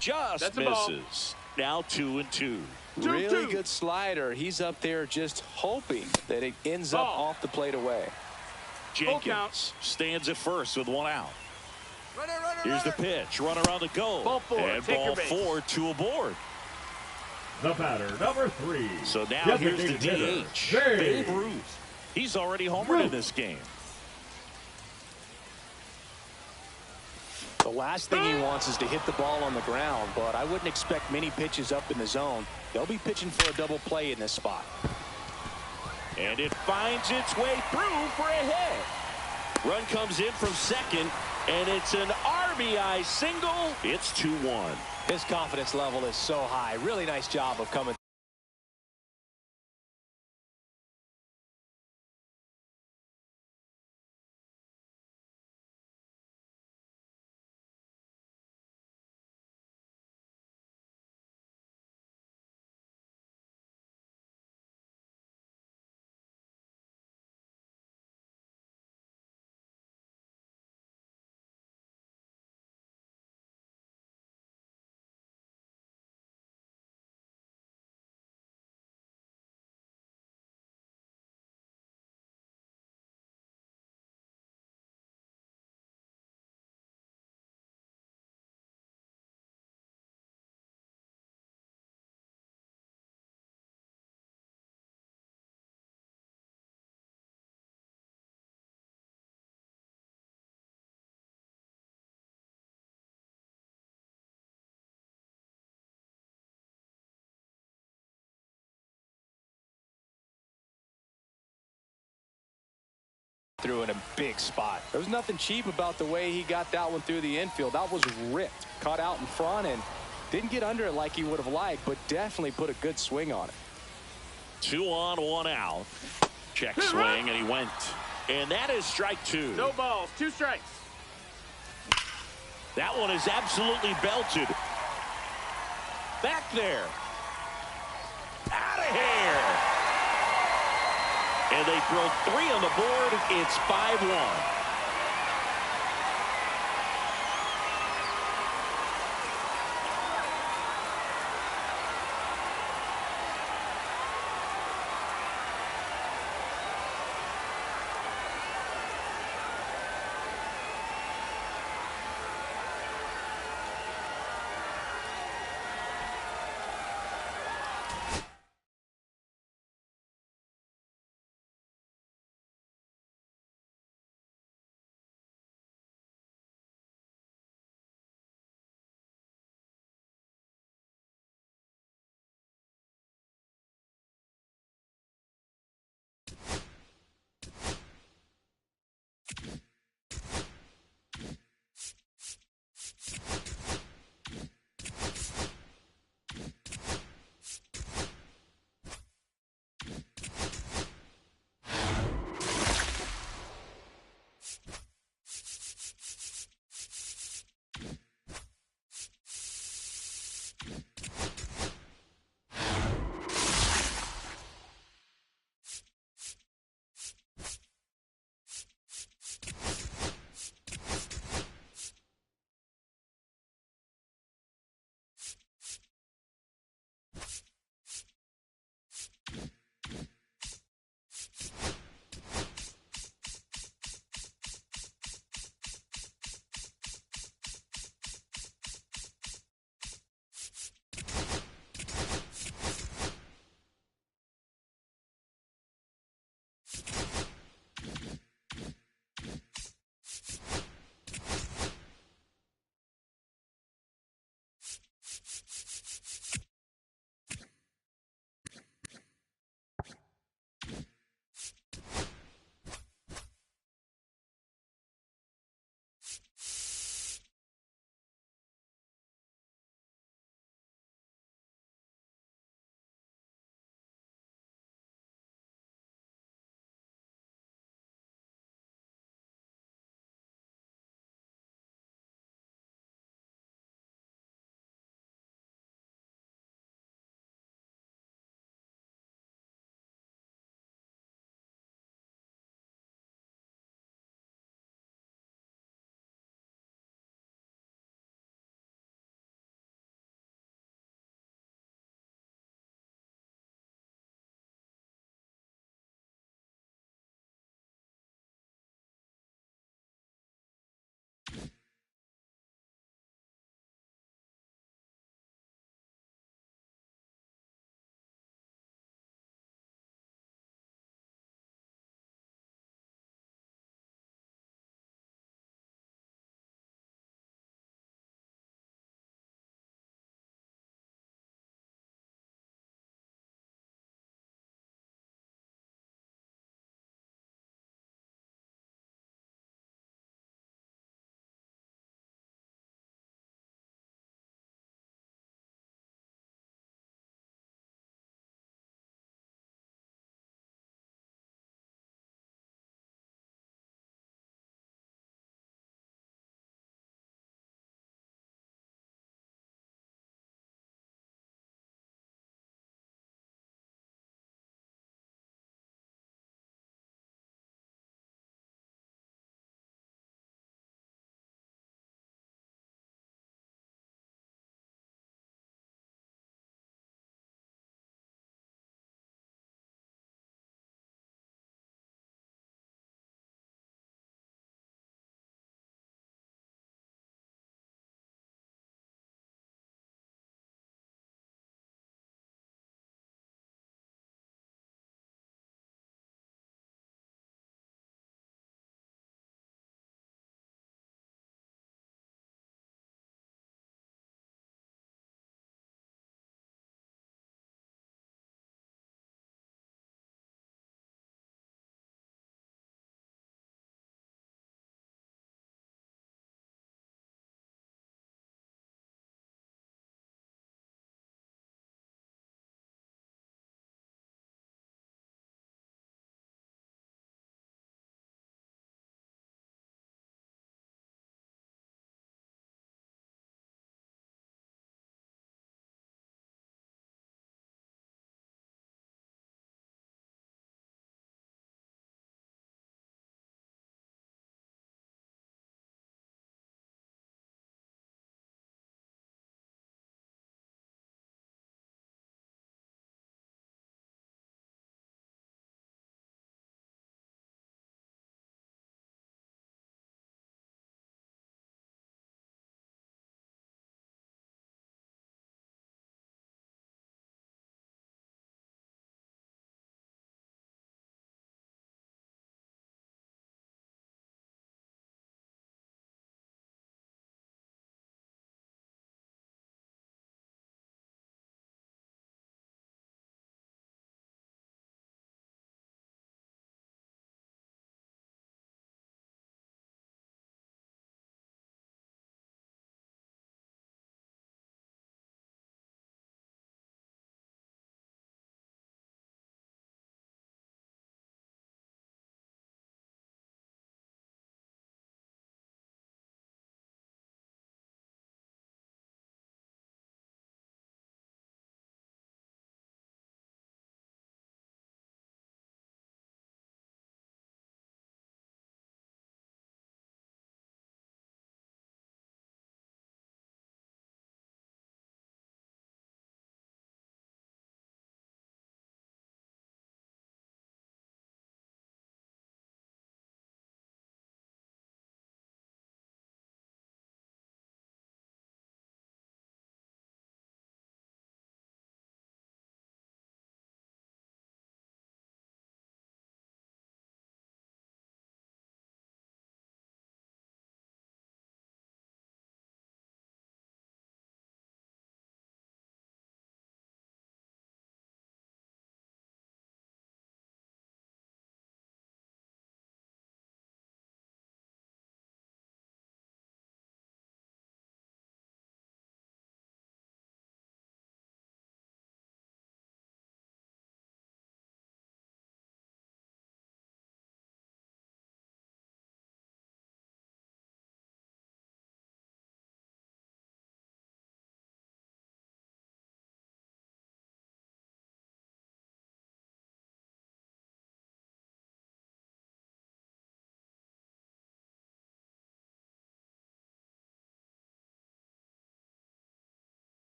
Just misses. Now 2-2. Really good slider. He's up there just hoping that it ends up off the plate away. Jenkins stands at first with 1 out. Here's the pitch. Runner on the go. Ball 4. And ball 4, 2 aboard. The batter, number 3. So now here's the DH. Babe Ruth. He's already homered in this game. The last thing he wants is to hit the ball on the ground, but I wouldn't expect many pitches up in the zone. They'll be pitching for a double play in this spot. And it finds its way through for a hit. Run comes in from second, and it's an RBI single. It's 2-1. His confidence level is so high. Really nice job of coming threw in a big spot. There was nothing cheap about the way he got that one through the infield. That was ripped. Caught out in front and didn't get under it like he would have liked, but definitely put a good swing on it. 2 on, 1 out. Check swing, and he went. And that is strike 2. No balls. 2 strikes. That one is absolutely belted. Back there. Out of here. And they throw 3 on the board. It's 5-1.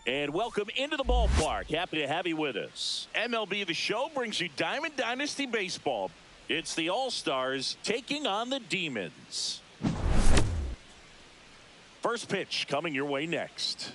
And welcome into the ballpark. Happy to have you with us. MLB The Show brings you Diamond Dynasty Baseball. It's the All-Stars taking on the Demons. First pitch coming your way next.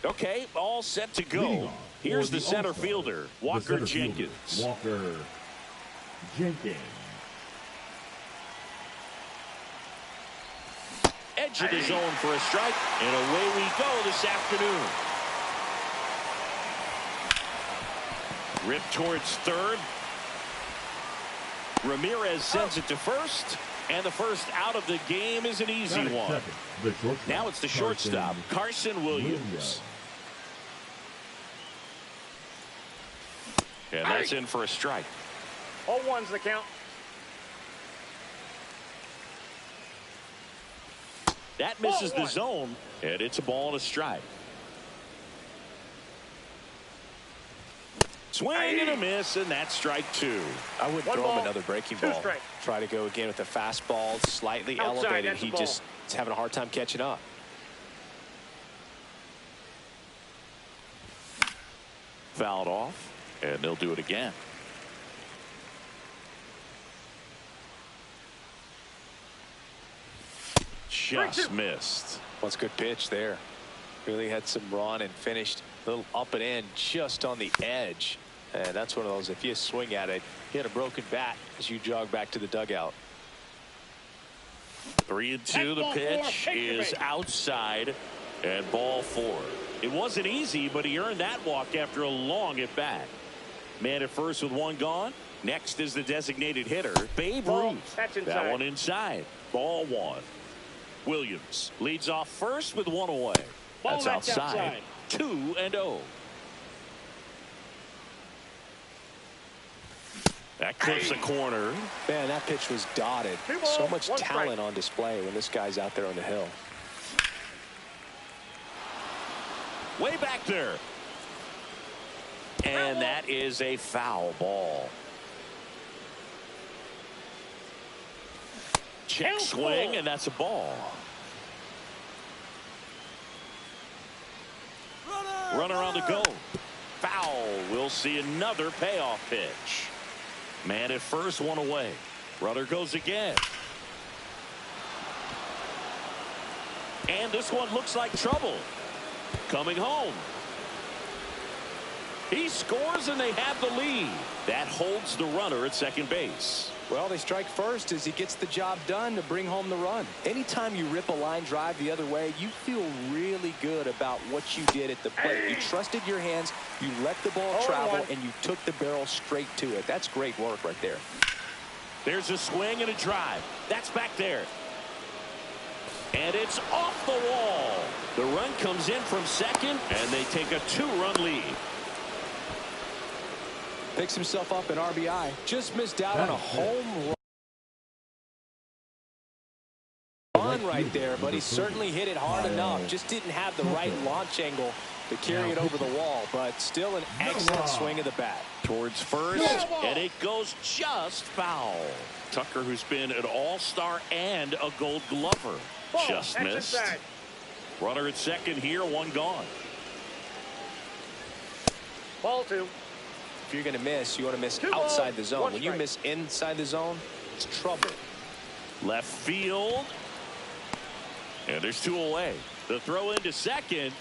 Okay, all set to go. Here's the center fielder, Walker Jenkins. Walker Jenkins. Edge of the zone for a strike, and away we go this afternoon. Rip towards third. Ramirez sends it to first, and the first out of the game is an easy one. Now it's the shortstop, Carson Williams. And that's in for a strike. 0-1's the count. That misses the zone, and it's a ball and a strike. Swing and a miss, and that's strike two. I would One throw ball, him another breaking two ball. strike. Try to go again with the fastball, slightly Outside, elevated. that's a He ball. just is having a hard time catching up. Fouled off, and they'll do it again. Just missed. What's a good pitch there. Really had some run and finished a little up and in just on the edge. And that's one of those, if you swing at it, you had a broken bat as you jog back to the dugout. 3-2. The pitch is outside, and ball four. It wasn't easy, but he earned that walk after a long at bat. Man at first with one gone. Next is the designated hitter, Babe Ruth. That's inside. That one inside. Ball one. Williams leads off first with one away. That's outside. 2-0. That clips the corner. Man, that pitch was dotted. So much talent on display when this guy's out there on the hill. Way back there. And that is a foul ball. Check swing, and that's a ball. Runner on the go. Foul. We'll see another payoff pitch. Man at first, one away. Runner goes again. And this one looks like trouble. Coming home. He scores, and they have the lead. That holds the runner at second base. Well, they strike first as he gets the job done to bring home the run. Anytime you rip a line drive the other way, you feel really good about what you did at the plate. You trusted your hands, you let the ball travel, and you took the barrel straight to it. That's great work right there. There's a swing and a drive. That's back there. And it's off the wall. The run comes in from second, and they take a 2-run lead. Picks himself up an RBI. Just missed out on a home run right there, but he certainly hit it hard enough. Just didn't have the right launch angle to carry it over the wall, but still an excellent swing of the bat. Towards first, and it goes just foul. Tucker, who's been an all-star and a gold glover, just missed. Runner at second here, one gone. Ball two. If you're going to miss, you want to miss outside the zone. When you miss inside the zone, it's trouble. Left field. And there's 2 away. The throw into second.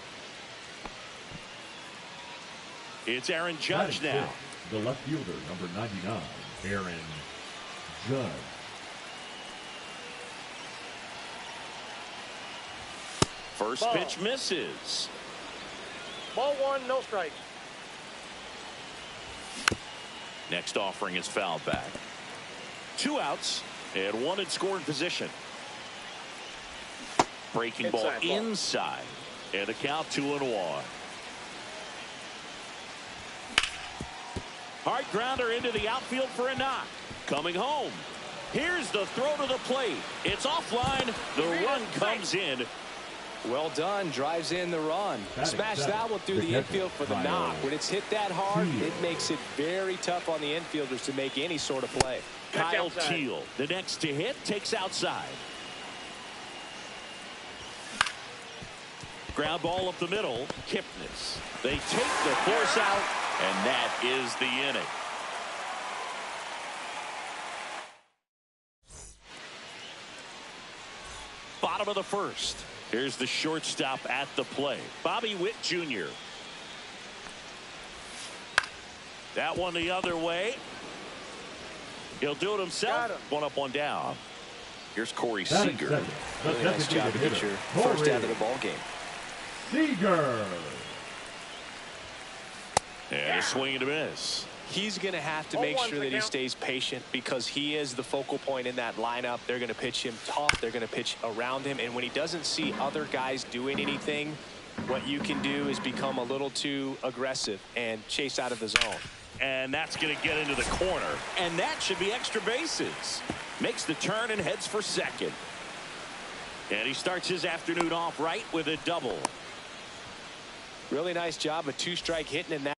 It's Aaron Judge now. The left fielder, number 99, Aaron Judge. First Ball. pitch misses. Ball 1, no strike. Next offering is fouled back. 2 outs and 1 in scoring position. Breaking ball inside. And the count 2-1. Hard grounder into the outfield for a knock. Coming home. Here's the throw to the plate. It's offline. The run comes in. Well done. Drives in the run. Smash that one through the infield for the knock. When it's hit that hard, it makes it very tough on the infielders to make any sort of play. Kyle Teel, the next to hit, takes outside. Ground ball up the middle. Kipnis. They take the force out, and that is the inning. Bottom of the first. Here's the shortstop at the plate, Bobby Witt Jr. That one the other way. He'll do it himself. 1 up, 1 down. Here's Corey Seager. Really nice job to get your first out of the ball game. Seager. And a swing and a miss. He's going to have to make sure that he stays patient because he is the focal point in that lineup. They're going to pitch him tough. They're going to pitch around him. And when he doesn't see other guys doing anything, what you can do is become a little too aggressive and chase out of the zone. And that's going to get into the corner. And that should be extra bases. Makes the turn and heads for second. And he starts his afternoon off right with a double. Really nice job of 2-strike hitting in that.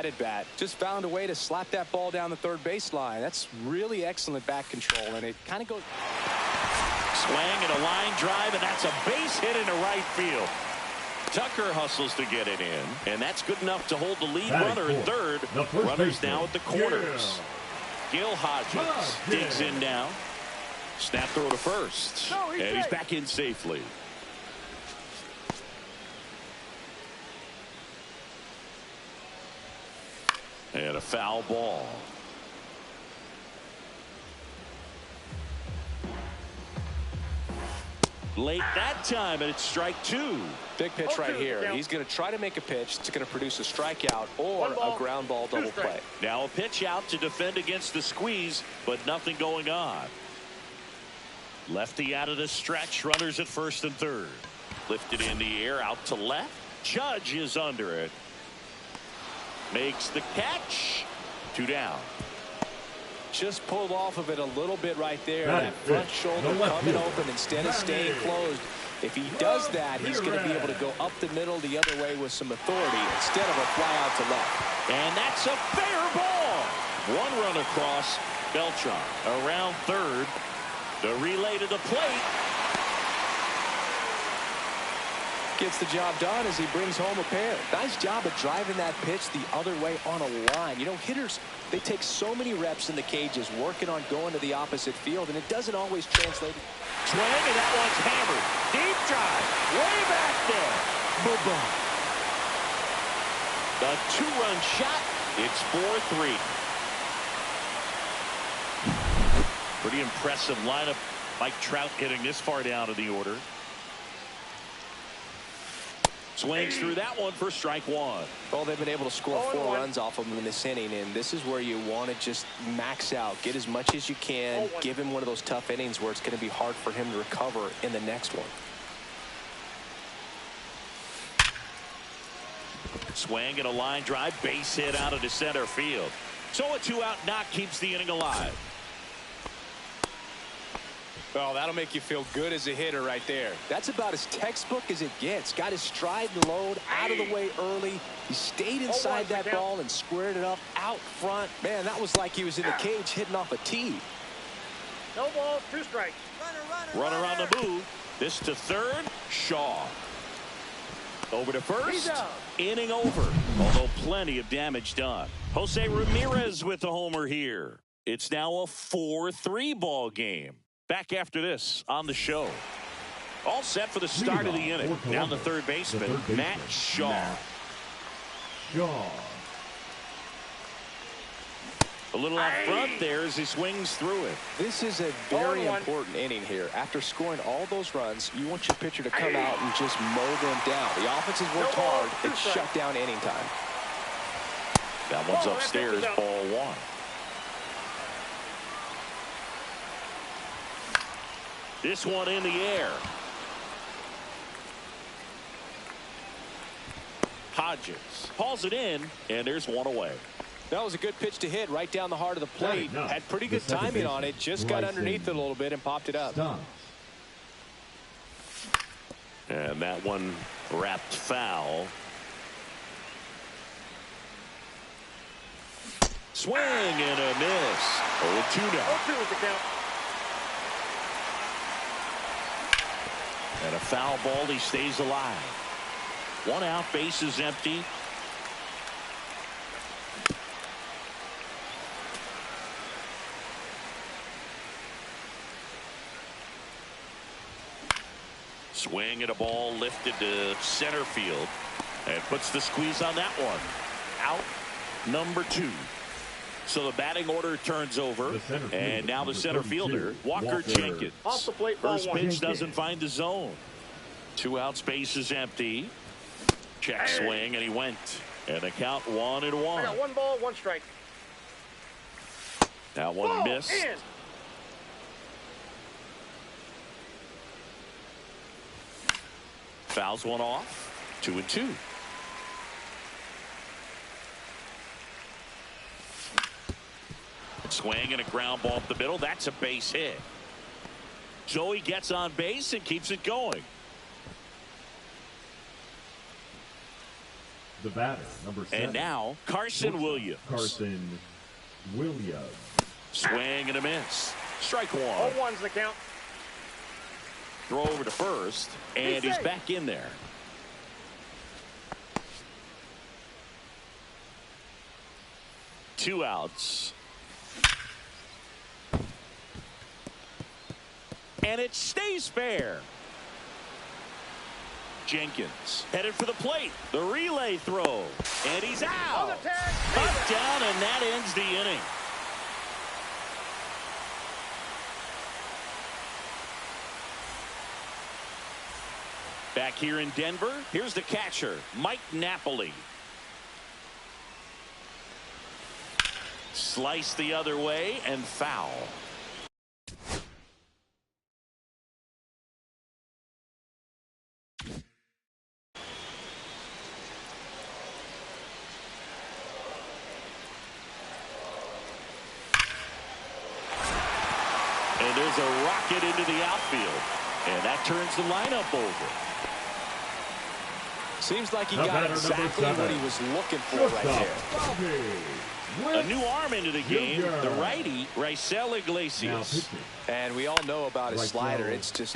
At bat, just found a way to slap that ball down the third baseline. That's really excellent back control, and it kind of goes. Swing and a line drive, and that's a base hit into right field. Tucker hustles to get it in, and that's good enough to hold the lead runner at third. Runners now at the corners. Gil Hodges digs in now. Snap throw to first, and he's back in safely. And a foul ball. Late that time, and it's strike 2. Big pitch right here. He's going to try to make a pitch that's going to produce a strikeout or a ground ball double play. Now a pitch out to defend against the squeeze, but nothing going on. Lefty out of the stretch. Runners at first and third. Lifted in the air out to left. Judge is under it. Makes the catch. 2 down. Just pulled off of it a little bit right there. That front shoulder coming open instead of staying closed. If he does that, he's going to be able to go up the middle the other way with some authority instead of a fly out to left. And that's a fair ball. 1 run across. Beltran around third. The relay to the plate. Gets the job done as he brings home a pair. Nice job of driving that pitch the other way on a line. You know, hitters, they take so many reps in the cages working on going to the opposite field, and it doesn't always translate. Swing, and that one's hammered. Deep drive. Way back there. Boom. The 2-run shot. It's 4-3. Pretty impressive lineup. Mike Trout hitting this far down in the order. Swings through that one for strike 1. Well, they've been able to score 4 runs off of him in this inning, and this is where you want to just max out, get as much as you can, give him one of those tough innings where it's going to be hard for him to recover in the next one. Swing and a line drive, base hit out into center field. So a 2-out knock keeps the inning alive. Well, that'll make you feel good as a hitter right there. That's about as textbook as it gets. Got his stride and load out of the way early. He stayed inside that ball and squared it up out front. Man, that was like he was in the cage hitting off a tee. No balls, 2 strikes. Runner on the move. This to third. Shaw. Over to first. Inning over. Although plenty of damage done. Jose Ramirez with the homer here. It's now a 4-3 ball game. Back after this on the show. All set for the start of the inning. Now the third baseman, Matt Shaw. A little out front there as he swings through it. This is a very important inning here. After scoring all those runs, you want your pitcher to come out and just mow them down. The offense has worked hard. It's shut down inning time. That one's upstairs, ball 1. This one in the air. Hodges hauls it in, and there's one away. That was a good pitch to hit right down the heart of the plate. Had pretty good timing on it. Just got underneath it a little bit and popped it up. And that one wrapped foul. Swing and a miss. 0-2 now. 0-2 is the count. And a foul ball, he stays alive. 1 out, base is empty. Swing and a ball lifted to center field. And puts the squeeze on that one. Out number 2. So the batting order turns over. And now the center fielder, Walker Jenkins. Off the plate, ball First 1. pitch doesn't find the zone. 2 outs, base is empty. Check swing, and he went. And the count 1-1. I got 1 ball, 1 strike. That one missed. In. Fouls one off. 2-2. Swing and a ground ball up the middle. That's a base hit. Joey gets on base and keeps it going. The batter, number 7. And now Carson Williams. Swing and a miss. Strike 1. 0-1's the count. Throw over to first, and he's back in there. Two outs. And it stays fair. Jenkins headed for the plate. The relay throw. And he's out. Touchdown, and that ends the inning. Back here in Denver, here's the catcher, Mike Napoli. Slice the other way and foul. And there's a rocket into the outfield. And that turns the lineup over. Seems like he got exactly what he was looking for right there. A new arm into the game, the righty, Raisel Iglesias. And we all know about his slider. It's just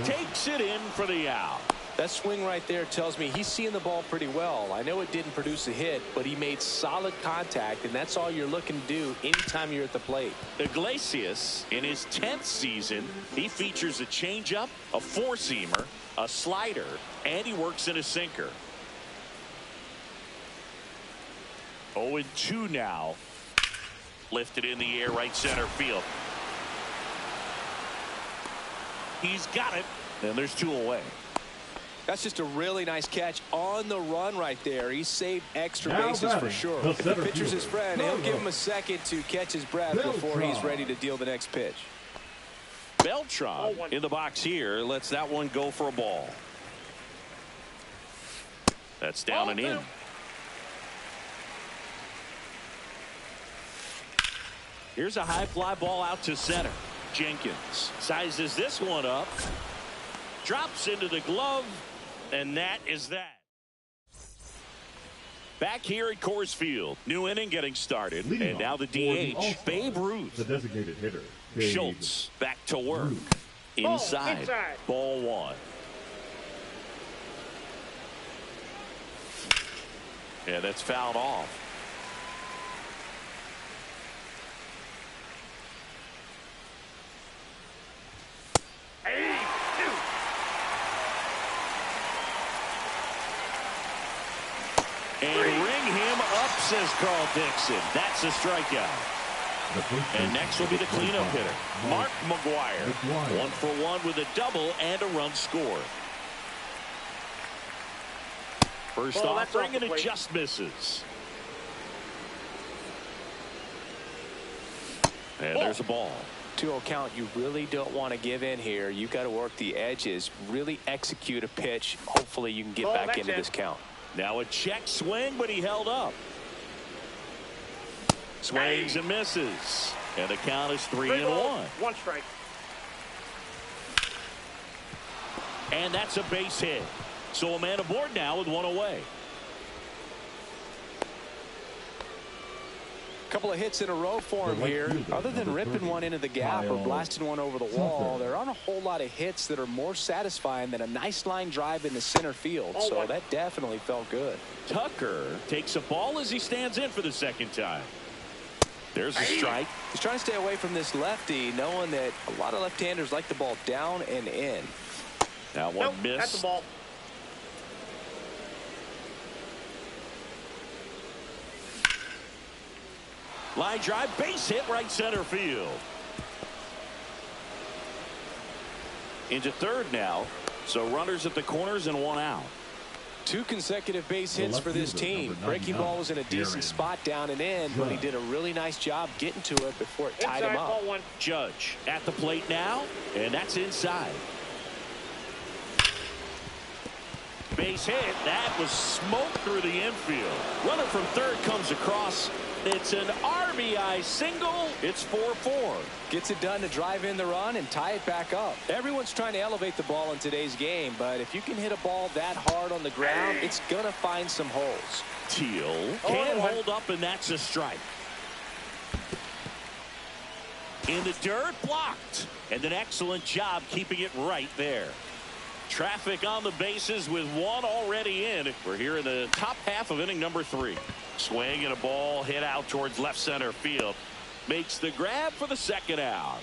takes it in for the out. That swing right there tells me he's seeing the ball pretty well. I know it didn't produce a hit, but he made solid contact, and that's all you're looking to do anytime you're at the plate. Iglesias, in his 10th season, he features a changeup, a four-seamer, a slider, and he works in a sinker. 0-2 now. Lifted in the air, right center field. He's got it, and there's two away. That's just a really nice catch on the run right there. He saved extra bases for sure. If the pitcher's his friend, he'll give him a second to catch his breath before he's ready to deal the next pitch. Beltran in the box here lets that one go for a ball. That's down and in. Here's a high fly ball out to center. Jenkins sizes this one up, drops into the glove, and that is that. Back here at Coors Field, new inning getting started, and now the DH, Babe Ruth. The designated hitter, Schultz back to work. Inside. Ball one. And that's fouled off. And ring him up, says Carl Dixon. That's a strikeout. And next will be the cleanup hitter, Mark McGwire. 1 for 1 with a double and a run scored. First offering, and it just misses. And there's a ball. 2-0 count. You really don't want to give in here. You got to work the edges, really execute a pitch. Hopefully you can get back into this count. Now a check swing, but he held up. Swings and misses. And the count is 3-1. 1 strike. And that's a base hit. So a man aboard now with 1 away. Couple of hits in a row for him here. Other than ripping one into the gap or blasting one over the wall, there aren't a whole lot of hits that are more satisfying than a nice line drive in the center field. So that definitely felt good. Tucker takes a ball as he stands in for the second time. There's a strike. He's trying to stay away from this lefty, knowing that a lot of left-handers like the ball down and in. Now one miss. That's the ball. Line drive, base hit, right center field. Into third now. So runners at the corners and 1 out. 2 consecutive base hits for this team. Breaking ball was in a decent spot down and in, but he did a really nice job getting to it before it tied him up. Judge at the plate now, and that's inside. Base hit. That was smoke through the infield. Runner from third comes across. It's an RBI single. It's 4-4. Gets it done to drive in the run and tie it back up. Everyone's trying to elevate the ball in today's game, but if you can hit a ball that hard on the ground, it's going to find some holes. Teal can hold up, and that's a strike. In the dirt, blocked. And an excellent job keeping it right there. Traffic on the bases with 1 already in. We're here in the top half of inning number 3. Swing and a ball hit out towards left center field. Makes the grab for the second out.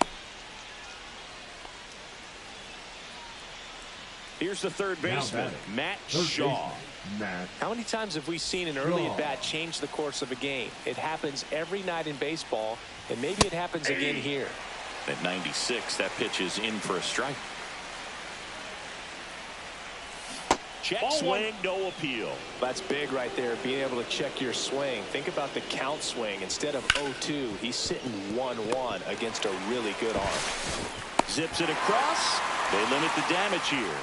Here's the third baseman, Matt Shaw. How many times have we seen an early at bat change the course of a game? It happens every night in baseball, and maybe it happens again here. At 96, that pitch is in for a strike. Check swing, no appeal. That's big right there, being able to check your swing. Think about the count swing. Instead of 0-2, he's sitting 1-1 against a really good arm. Zips it across. They limit the damage here.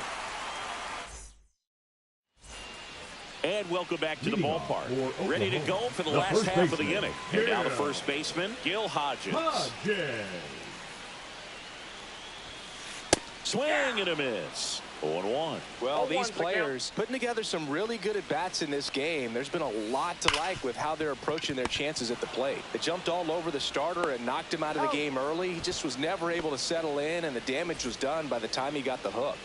And welcome back to the ballpark. Ready to go for the last half of the inning. And now the first baseman, Gil Hodges. Swing and a miss. 0-1. Well, these players putting together some really good at-bats in this game. There's been a lot to like with how they're approaching their chances at the plate. They jumped all over the starter and knocked him out of the game early. He just was never able to settle in, and the damage was done by the time he got the hook.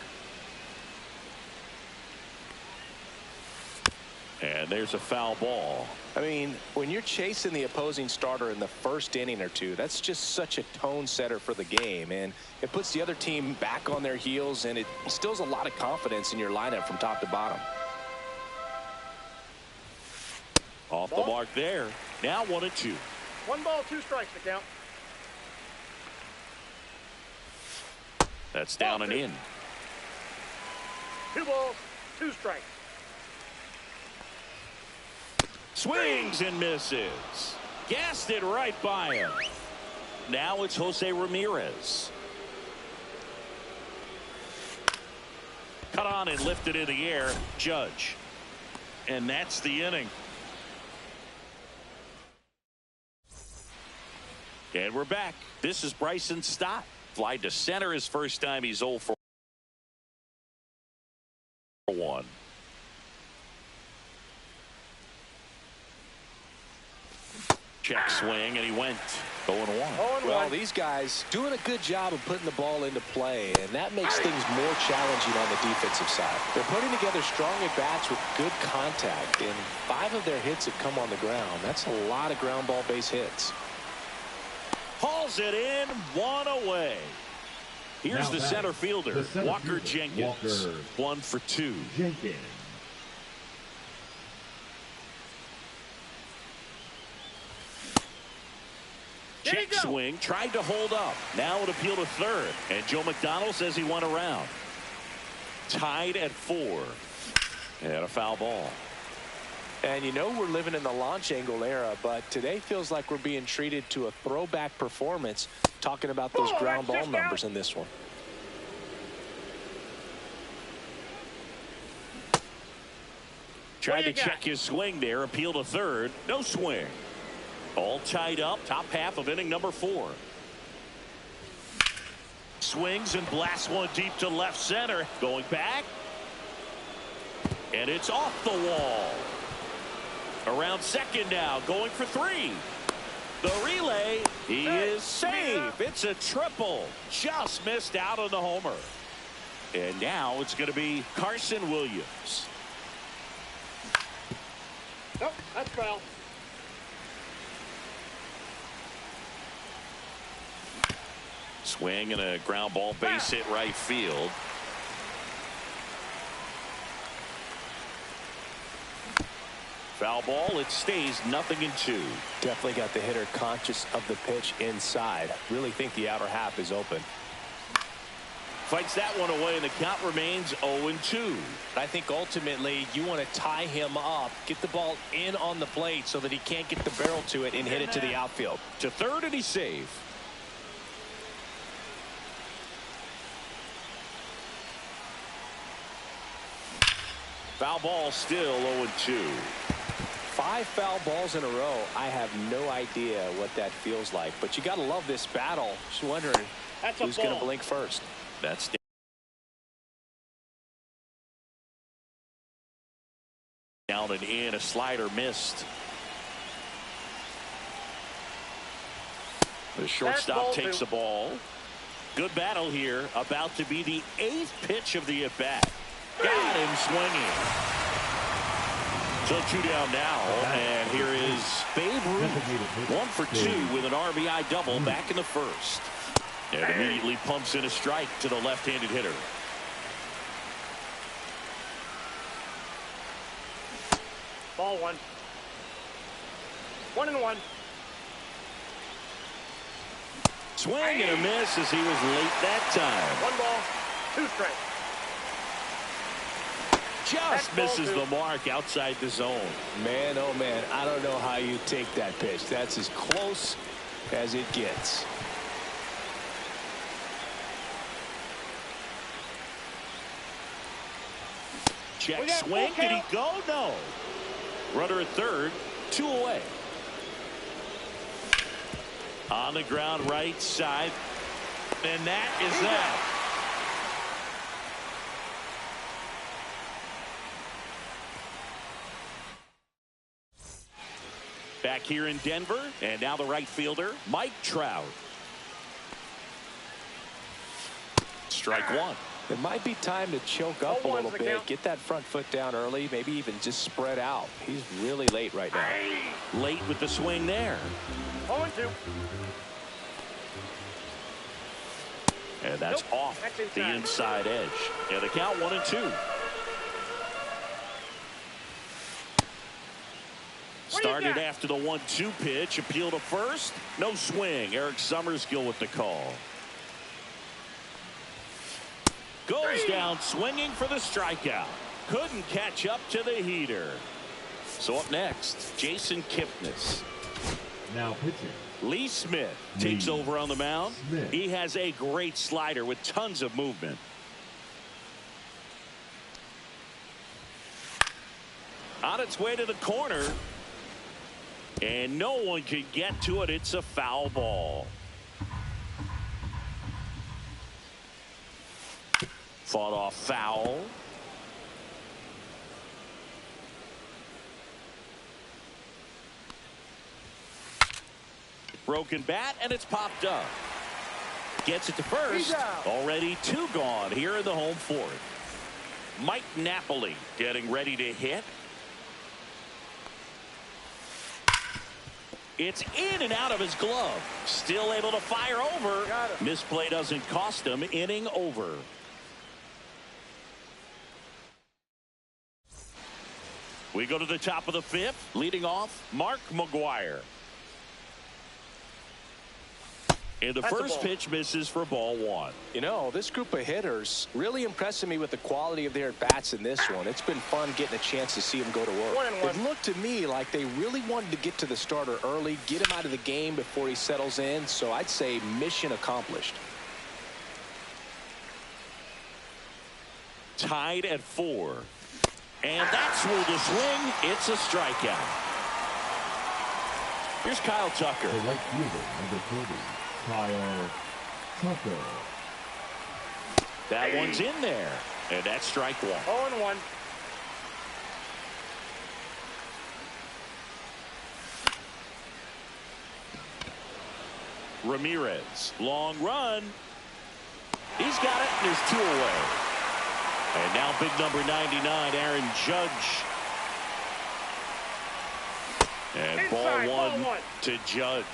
And there's a foul ball. I mean, when you're chasing the opposing starter in the first inning or two, that's just such a tone setter for the game, and it puts the other team back on their heels, and it instills a lot of confidence in your lineup from top to bottom. Off the mark there. Now 1-2. 1 ball, 2 strikes to count. That's down and in. 2 balls, 2 strikes. Swings and misses. Gassed it right by him. Now it's Jose Ramirez. Cut on and lifted in the air. Judge. And that's the inning. And we're back. This is Bryson Stott. Fly to center his first time. He's 0 for 1. Check swing, and he went 0-1. Well, these guys doing a good job of putting the ball into play, and that makes things more challenging on the defensive side. They're putting together strong at-bats with good contact, and 5 of their hits have come on the ground. That's a lot of ground ball base hits. Hauls it in, 1 away. Here's the center fielder, Walker Jenkins. 1 for 2. Jenkins. Check swing, tried to hold up. Now it appeal to third. And Joe McDonald says he went around. Tied at 4. And a foul ball. And you know we're living in the launch angle era, but today feels like we're being treated to a throwback performance, talking about those ground ball numbers in this one. Tried to check his swing there, appeal to third. No swing. All tied up, top half of inning number 4. Swings and blasts one deep to left center. Going back. And it's off the wall. Around second now, going for 3. The relay, he is safe. It's a triple. Just missed out on the homer. And now it's going to be Carson Williams. Nope, that's foul. Swing and a ground ball base hit right field. Foul ball. It stays 0-2. Definitely got the hitter conscious of the pitch inside. Really think the outer half is open. Fights that one away, and the count remains 0-2. I think ultimately you want to tie him up, get the ball in on the plate so that he can't get the barrel to it and hit it to the outfield. To third, and he's safe. Foul ball, still 0-2. 5 foul balls in a row. I have no idea what that feels like, but you got to love this battle. Just wondering who's going to blink first. That's down and in. A slider missed. The shortstop takes the ball. Good battle here. About to be the 8th pitch of the at-bat. Got him swinging. So 2 down now, and here is Babe Ruth. 1 for 2 with an RBI double back in the first. And immediately pumps in a strike to the left-handed hitter. Ball 1. 1-1. Swing and a miss as he was late that time. 1 ball, 2 strikes. Just misses the mark outside the zone. Man, oh man, I don't know how you take that pitch. That's as close as it gets. Check swing. Did he go? No. Runner at third. 2 away. On the ground right side. And that is that. Back here in Denver, and now the right fielder, Mike Trout. Strike 1. It might be time to choke up a little bit, get that front foot down early, maybe even just spread out. He's really late right now. Late with the swing there. 0-2. And that's off the inside edge. And the count 1-2. Started after the 1-2 pitch. Appeal to first. No swing. Eric Summerskill with the call. Goes down swinging for the strikeout. Couldn't catch up to the heater. So up next, Jason Kipnis. Now pitching. Lee Smith takes over on the mound. He has a great slider with tons of movement. On its way to the corner. And no one can get to it. It's a foul ball. Fought off foul. Broken bat, and it's popped up. Gets it to first. Already 2 gone here in the home fourth. Mike Napoli getting ready to hit. It's in and out of his glove. Still able to fire over. Misplay doesn't cost him. Inning over. We go to the top of the 5th. Leading off, Mark McGwire. And the first pitch misses for ball 1. You know, this group of hitters really impressing me with the quality of their at-bats in this one. It's been fun getting a chance to see them go to work. 1-1. It looked to me like they really wanted to get to the starter early, get him out of the game before he settles in. So I'd say mission accomplished. Tied at 4. And that's where the swing. It's a strikeout. Here's Kyle Tucker. The right fielder, number 30, Kyle Tucker. That one's in there. And that's strike 1. 0-1. Ramirez. Long run. He's got it. And there's 2 away. And now big number 99, Aaron Judge. And Inside, ball 1 ball 1 to Judge.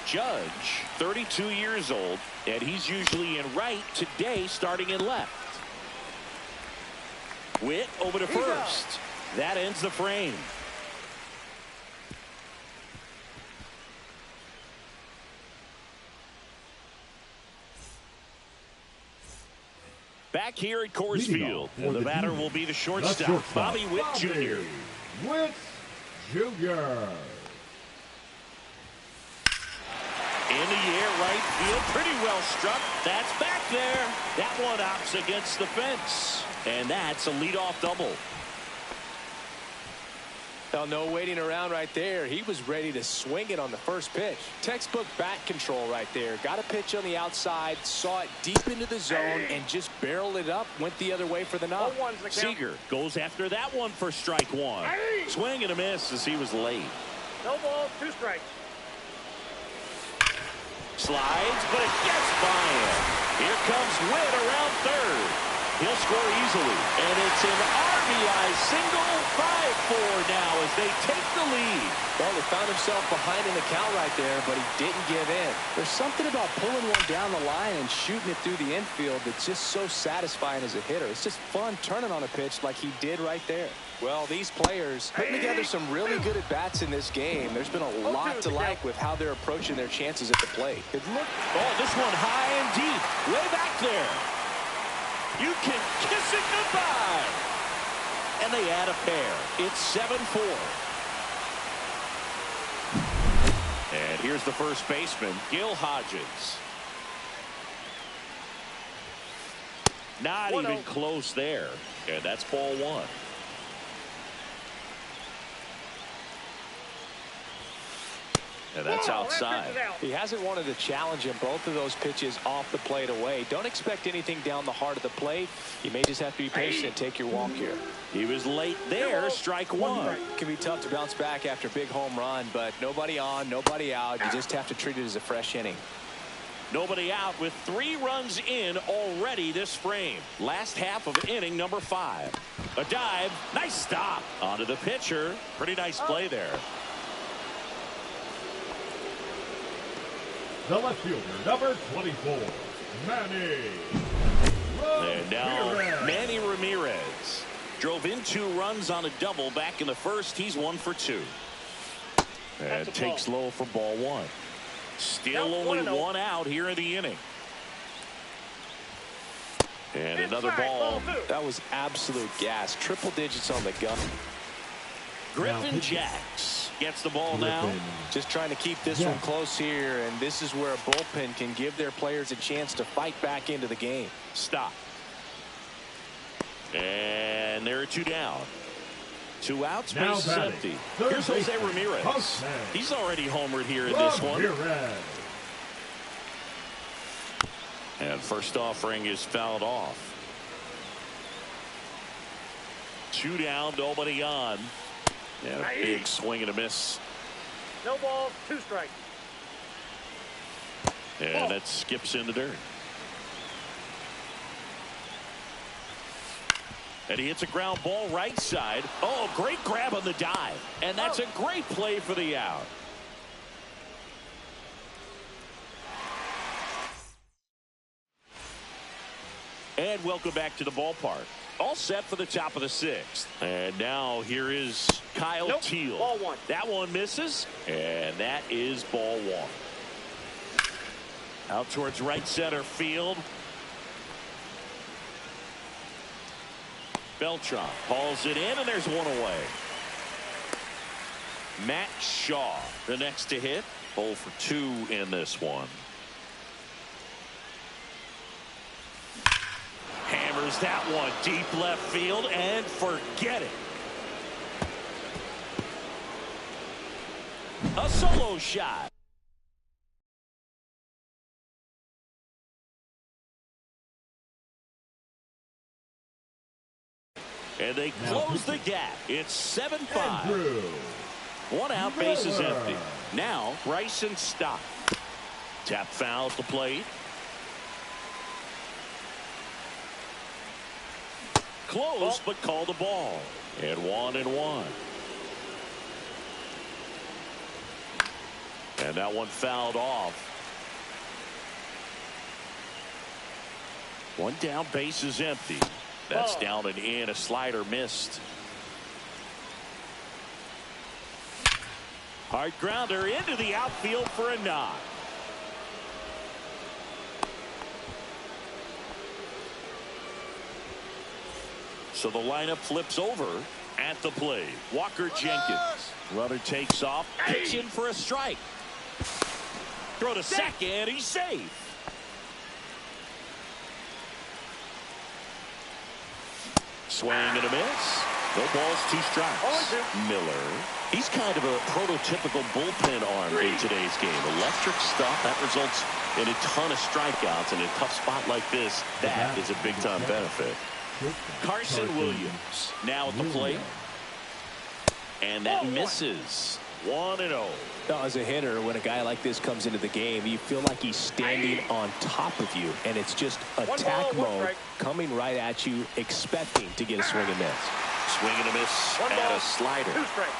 Judge, 32 years old, and he's usually in right. Today, starting in left. Witt over to first. That ends the frame. Back here at Coors Field, and the batter will be the shortstop, Bobby Witt Jr. Witt Jr. In the air, right field, pretty well struck. That's back there. That one opts against the fence, and that's a leadoff double. Now, no waiting around right there. He was ready to swing it on the first pitch. Textbook bat control right there. Got a pitch on the outside, saw it deep into the zone, and just barreled it up. Went the other way for the knock. Seager goes after that one for strike 1. Swing and a miss as he was late. No balls, 2 strikes. Slides, but it gets by him. Here comes Witt around third. He'll score easily, and it's an RBI single, 5-4 now as they take the lead. Well, he found himself behind in the count right there, but he didn't give in. There's something about pulling one down the line and shooting it through the infield that's just so satisfying as a hitter. It's just fun turning on a pitch like he did right there. Well, these players putting together some really good at-bats in this game. There's been a lot to like with how they're approaching their chances at the plate. Good look. Oh, this one high and deep. Way back there. You can kiss it goodbye. And they add a pair. It's 7-4. And here's the first baseman, Gil Hodges. Not even close there. And that's ball 1. And that's outside. He hasn't wanted to challenge him both of those pitches off the plate away. Don't expect anything down the heart of the plate. You may just have to be patient and take your walk here. He was late there. Strike 1. It can be tough to bounce back after a big home run, but nobody on, nobody out. You just have to treat it as a fresh inning. Nobody out with 3 runs in already this frame. Last half of inning number 5. A dive. Nice stop. Onto the pitcher. Pretty nice play there. The left fielder, number 24, Manny And now Manny Ramirez drove in 2 runs on a double back in the first. He's 1 for 2. And takes low for ball 1. Still only 1 out here in the inning. And another ball. That was absolute gas. Triple digits on the gun. Griffin Jacks gets the ball now. Just trying to keep this one close here, and this is where a bullpen can give their players a chance to fight back into the game. Stop. And there are 2 down. 2 outs, base is empty. Here's Jose Ramirez. He's already homered here in this one. And first offering is fouled off. 2 down, nobody on. And a big swing and a miss. No balls, 2 strikes. And that skips into dirt. And he hits a ground ball right side. Oh, great grab on the dive. And that's a great play for the out. And welcome back to the ballpark. All set for the top of the 6th. And now here is Kyle Teel. Ball 1. That one misses. And that is ball 1. Out towards right center field. Beltran hauls it in, and there's one away. Matt Shaw, the next to hit. 0 for 2 in this one. Hammers that one deep left field, and forget it. A solo shot. And they close the gap. It's 7-5. 1 out, base is empty. Now Bryson Stott. Tap foul at the plate. Close, but call the ball. And 1-1. And that one fouled off. 1 down, base is empty. That's down and in. A slider missed. Hard grounder into the outfield for a knock. So the lineup flips over at the plate. Walker Jenkins. Runner takes off. Pitch in for a strike. Throw to second. He's safe. Swing and a miss. No balls, 2 strikes. Miller. He's kind of a prototypical bullpen arm in today's game. Electric stuff that results in a ton of strikeouts. In a tough spot like this, that is a big-time benefit. Carson Williams now at the plate. And that misses. 1-0. As a hitter, when a guy like this comes into the game, you feel like he's standing on top of you, and it's just attack mode coming right at you, expecting to get a swing and miss. Swing and a miss and a slider. 2 strikes.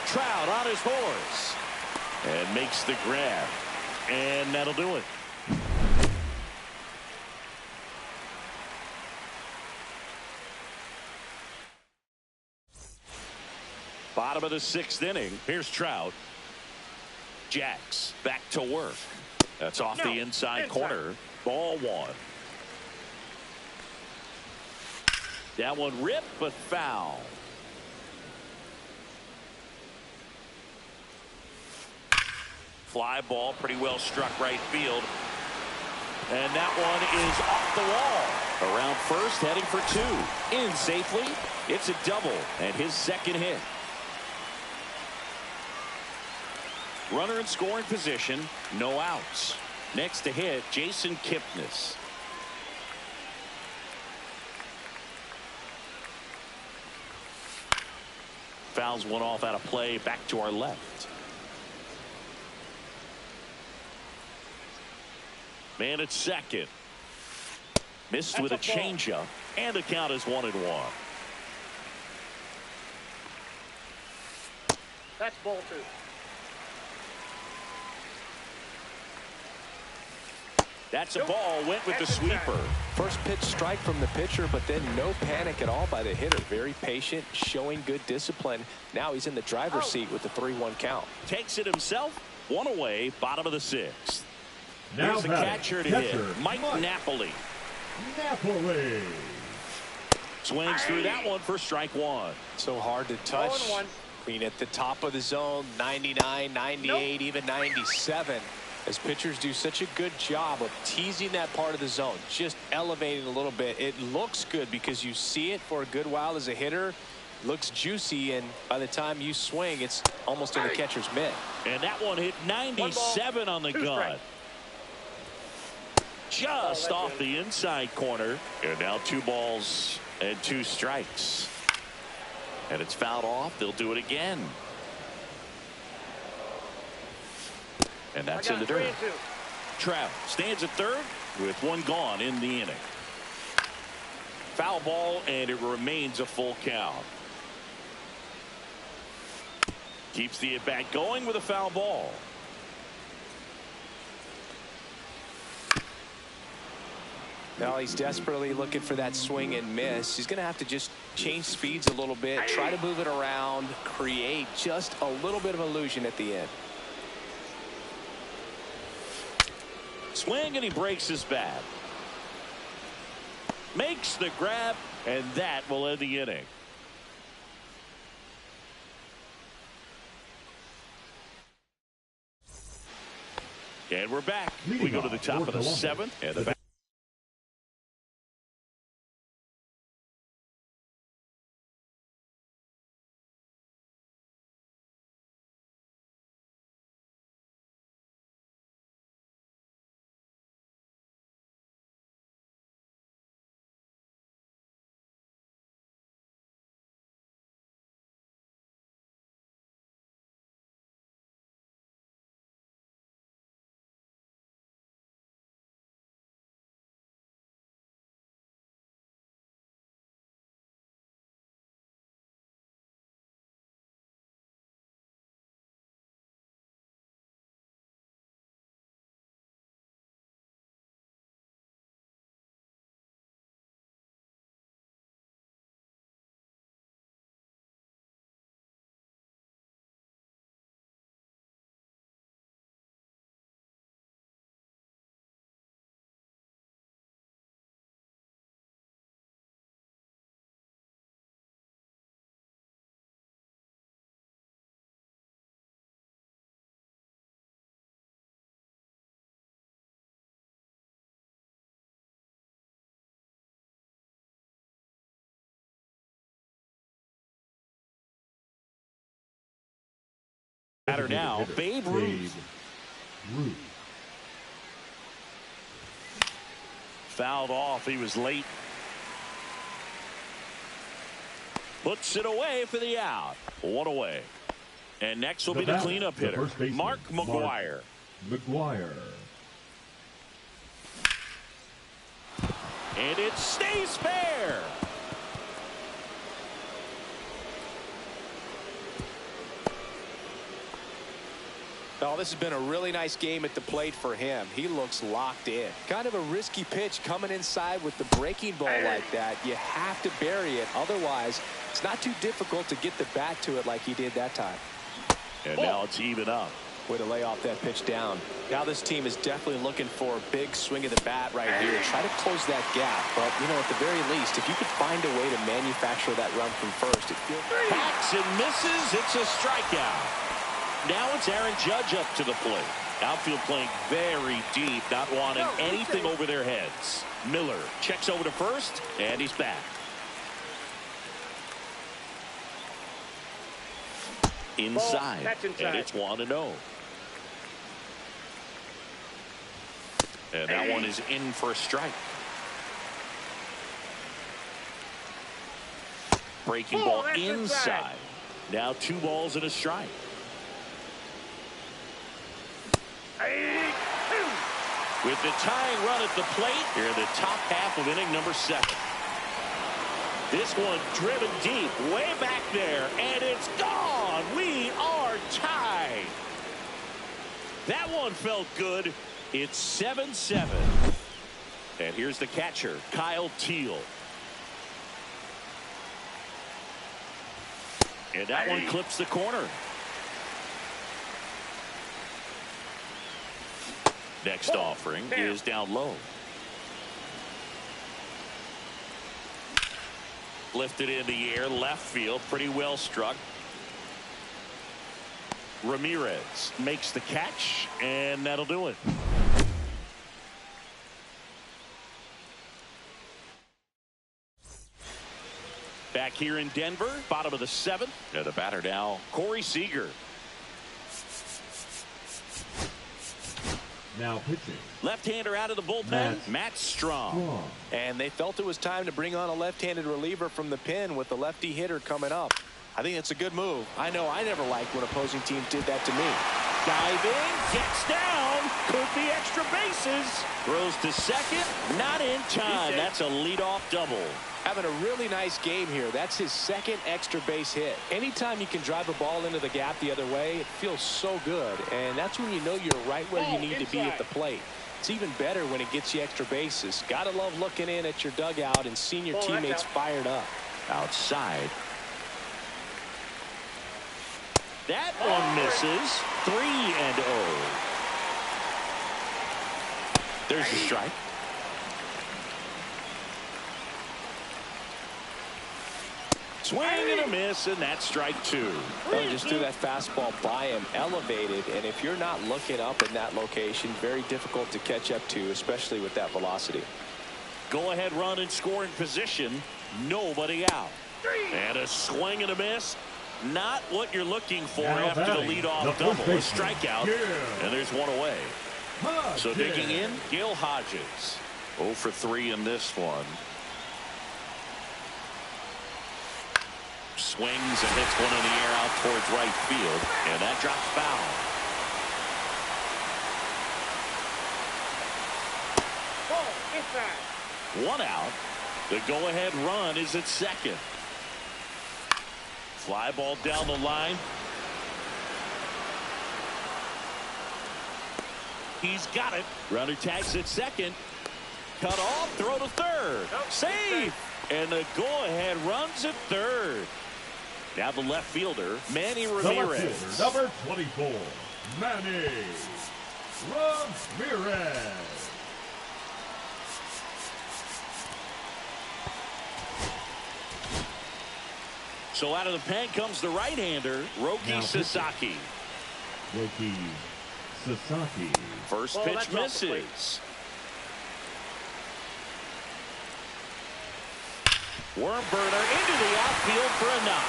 Trout on his horse and makes the grab, and that'll do it. Bottom of the 6th inning. Here's Trout. Jacks back to work. That's off the inside corner. Ball 1. That one ripped, but foul. Fly ball, pretty well struck right field. And that one is off the wall. Around first, heading for 2. In safely. It's a double, and his 2nd hit. Runner in scoring position, no outs. Next to hit, Jason Kipnis. Fouls one off out of play, back to our left. Man at second. Missed with a changeup, and the count is 1-1. That's ball 2. That's a ball, went with the sweeper. First pitch strike from the pitcher, but then no panic at all by the hitter. Very patient, showing good discipline. Now he's in the driver's seat with the 3-1 count. Takes it himself. 1 away, bottom of the 6th. Now here's the catcher to hit, Mike Napoli. Napoli. Swings through that one for strike 1. So hard to touch. 0-1. I mean, at the top of the zone, 99, 98, even 97. As pitchers do such a good job of teasing that part of the zone, just elevating a little bit. It looks good because you see it for a good while as a hitter. Looks juicy, and by the time you swing, it's almost in the catcher's mitt. And that one hit 97 on the gun. just off the inside corner. And now 2 balls and 2 strikes. And it's fouled off. They'll do it again. And that's in the dirt. Trout stands at third with 1 gone in the inning. Foul ball, and it remains a full count. Keeps the at-bat going with a foul ball. Now he's desperately looking for that swing and miss. He's going to have to just change speeds a little bit, try to move it around, create just a little bit of illusion at the end. Swing, and he breaks his bat. Makes the grab, and that will end the inning. And we're back. We go to the top of the 7th, and the batter now, Babe Ruth. Fouled off. He was late. Puts it away for the out. 1 away. And next will be the cleanup hitter, Mark McGwire. And it stays fair. Oh, this has been a really nice game at the plate for him. He looks locked in. Kind of a risky pitch coming inside with the breaking ball like that. You have to bury it. Otherwise, it's not too difficult to get the bat to it like he did that time. And now it's even up. Way to lay off that pitch down. Now this team is definitely looking for a big swing of the bat right here. Try to close that gap. But, you know, at the very least, if you could find a way to manufacture that run from first. Hacks and misses. It's a strikeout. Now it's Aaron Judge up to the plate. Outfield playing very deep, not wanting anything over their heads. Miller checks over to first, and he's back. Inside, and it's 1-0. And that one is in for a strike. Breaking ball inside. Now 2 balls and a strike. With the tying run at the plate, here in the top half of inning number 7. This one driven deep, way back there, and it's gone. We are tied. That one felt good. It's 7-7. And here's the catcher, Kyle Teel. And that one clips the corner. Next offering is down low. Lifted in the air, left field, pretty well struck. Ramirez makes the catch, and that'll do it. Back here in Denver, bottom of the 7th. And the batter now, Corey Seager. Now pitching. Left-hander out of the bullpen, Matt Strong. And they felt it was time to bring on a left-handed reliever from the pen with the lefty hitter coming up. I think it's a good move. I know I never liked when opposing teams did that to me. Diving, gets down, could be extra bases. Throws to second, not in time. That's a leadoff double. Having a really nice game here. That's his second extra base hit. Anytime you can drive a ball into the gap the other way, it feels so good. And that's when you know you're right where you need to be at the plate. It's even better when it gets you extra bases. Gotta love looking in at your dugout and seeing your teammates fired up. Outside. That one misses. 3-0. There's the strike. Swing and a miss, and that's strike 2. Well, just threw that fastball by him, elevated, and if you're not looking up in that location, very difficult to catch up to, especially with that velocity. Go ahead run in scoring position. Nobody out. And a swing and a miss. Not what you're looking for after the leadoff double. A strikeout, and there's one away. So digging in, Gil Hodges. 0 for 3 in this one. Swings and hits one in the air out towards right field, and that drops foul. Ball inside. 1 out. The go-ahead run is at second. Fly ball down the line. He's got it. Runner tags at second. Cut off, throw to third. Save. And the go-ahead runs at third. Now the left fielder, Manny Ramirez. The left fielder, number 24, Manny Ramirez. So out of the pen comes the right-hander, Roki Sasaki. Roki Sasaki. First pitch misses. Worm burner into the outfield for a knock.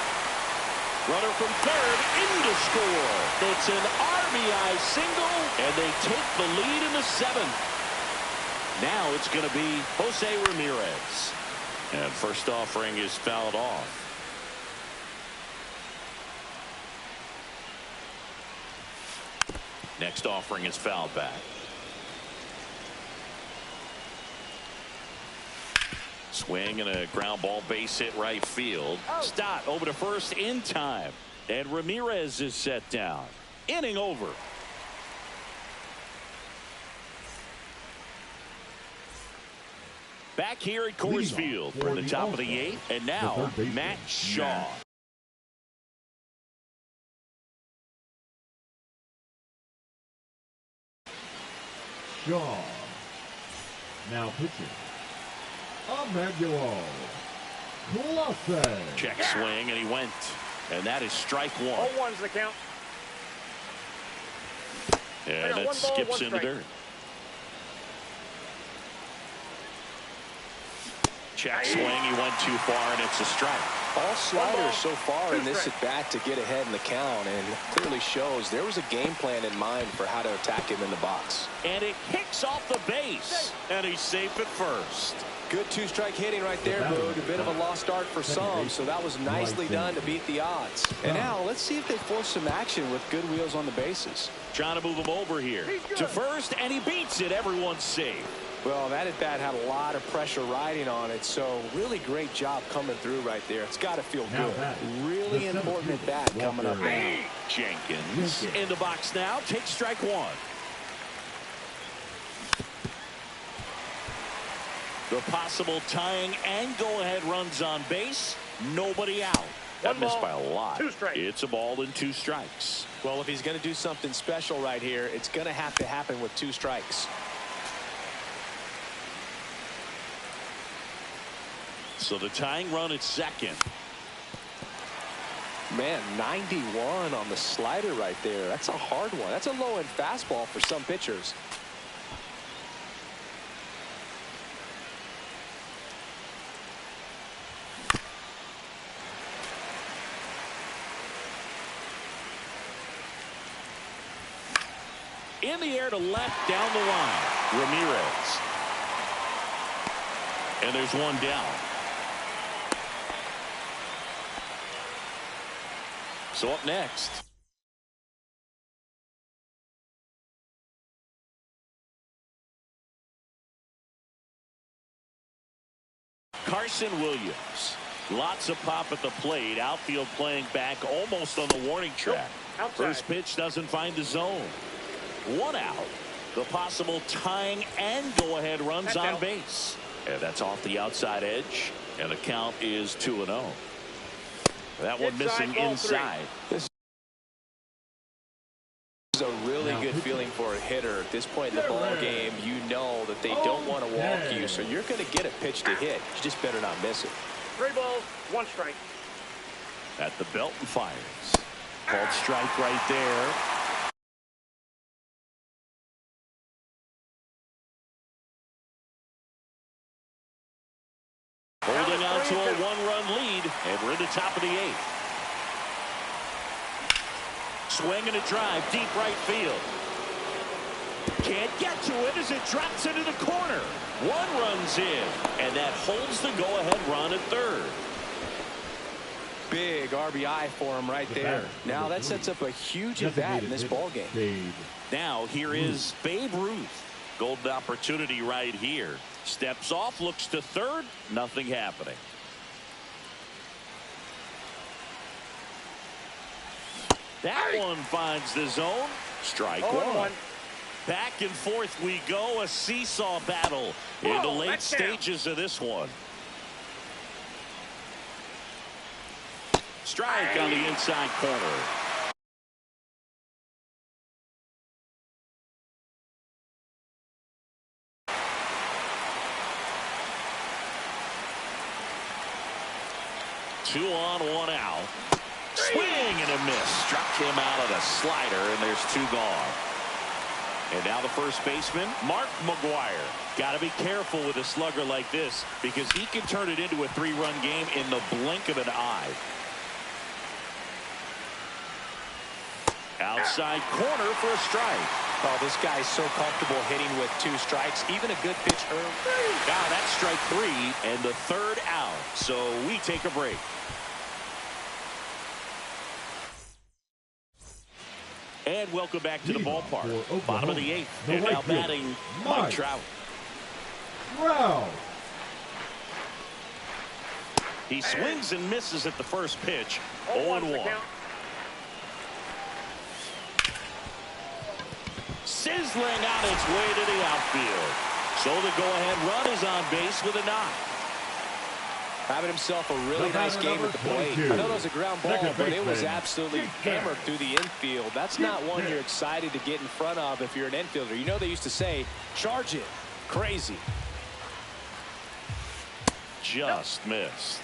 Runner from third in to score. It's an RBI single, and they take the lead in the 7th. Now it's going to be Jose Ramirez. And first offering is fouled off. Next offering is fouled back. Swing and a ground ball base hit right field. Stott over to first in time. And Ramirez is set down. Inning over. Back here at Coors Field from the top of the 8th. And now Matt Shaw. Shaw. Now pitching. Emmanuel Clase. Check swing, and he went. And that is strike 1. 0-1's the count. And that skips in the dirt. Check swing, he went too far, and it's a strike. All sliders so far in this at bat to get ahead in the count, and clearly shows there was a game plan in mind for how to attack him in the box. And it kicks off the base, and he's safe at first. Good two-strike hitting right there, Boog. A bit of a lost start for some, so that was nicely done to beat the odds. And now let's see if they force some action with good wheels on the bases. Trying to move him over here to first, and he beats it. Everyone's safe. Well, that at bat had a lot of pressure riding on it, so really great job coming through right there. It's got to feel good. Really important at bat coming up now. Jenkins in the box now. Takes strike 1. The possible tying and go-ahead runs on base. Nobody out. That missed by a lot. 2 strikes. It's a ball and 2 strikes. Well, if he's going to do something special right here, it's going to have to happen with 2 strikes. So the tying run at second. Man, 91 on the slider right there. That's a hard one. That's a low-end fastball for some pitchers. In the air to left, down the line. Ramirez. And there's one down. So up next. Carson Williams. Lots of pop at the plate. Outfield playing back almost on the warning track. First pitch doesn't find the zone. One out. The possible tying and go-ahead runs on base. And that's off the outside edge. And the count is 2-0. That one missing inside. This is a really good feeling for a hitter at this point in the ball game. You know that they don't want to walk you, so you're going to get a pitch to hit. You just better not miss it. 3 balls, 1 strike. At the belt and fires. Called strike right there. Holding on to a 1-run lead, and we're in the top of the 8th. Swing and a drive, deep right field. Can't get to it as it drops into the corner. 1 run's in, and that holds the go-ahead run at third. Big RBI for him right there. Now that sets up a huge at-bat in this ball game. Now here is Babe Ruth. Golden opportunity right here. Steps off, looks to third. Nothing happening. That one finds the zone. Strike one. Back and forth we go. A seesaw battle in the late stages of this one. Strike on the inside corner. Two on, 1 out. Swing and a miss. Struck him out of the slider, and there's 2 gone. And now the first baseman, Mark McGwire. Got to be careful with a slugger like this because he can turn it into a 3-run game in the blink of an eye. Outside corner for a strike. Oh, this guy's so comfortable hitting with 2 strikes. Even a good pitch early. Now that's strike 3 and the 3rd out. So we take a break. And welcome back to the ballpark. Bottom of the 8th. And now batting Mike Trout. He swings and misses at the first pitch. 0-1. Sizzling on its way to the outfield. So the go-ahead run is on base with a knock. Having himself a really nice game at the plate. I know it was a ground ball, but it was absolutely hammered through the infield. That's not one you're excited to get in front of if you're an infielder. You know they used to say, charge it. Crazy. Just missed.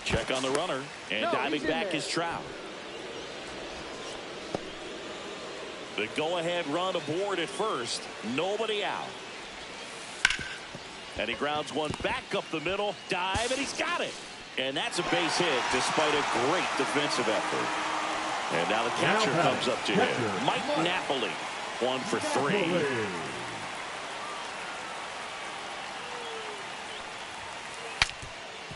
Check on the runner. And diving back is Trout. The go-ahead run aboard at first. Nobody out. And he grounds one back up the middle. Dive, and he's got it. And that's a base hit despite a great defensive effort. And now the catcher comes up to him. Mike Napoli. 1 for 3.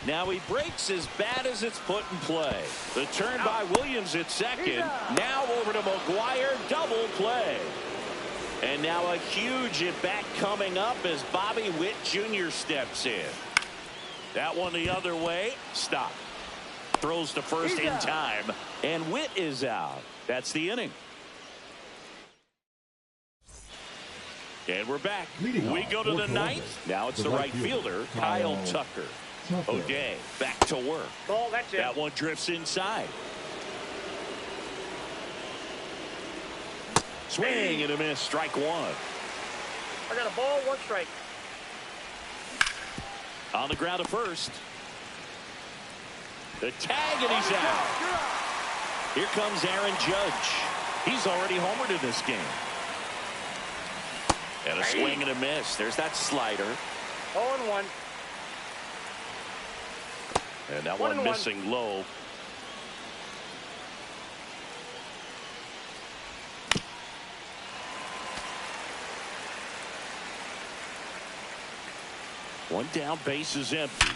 Now he breaks as bad as it's put in play. The turn by Williams at second. Now over to McGwire. Double play. And now a huge at-bat coming up as Bobby Witt Jr. steps in. That one the other way. Stop. Throws to first in time. And Witt is out. That's the inning. And we're back. We go to the 9th. Now it's the right fielder, Kyle Tucker. O'Day back to work. That one drifts inside. Swing and a miss. Strike 1. I got a ball, 1 strike. On the ground at first. The tag, and he's out. Here comes Aaron Judge. He's already homered in this game. And a swing and a miss. There's that slider. 0-1. And that one missing low. One down, base is empty.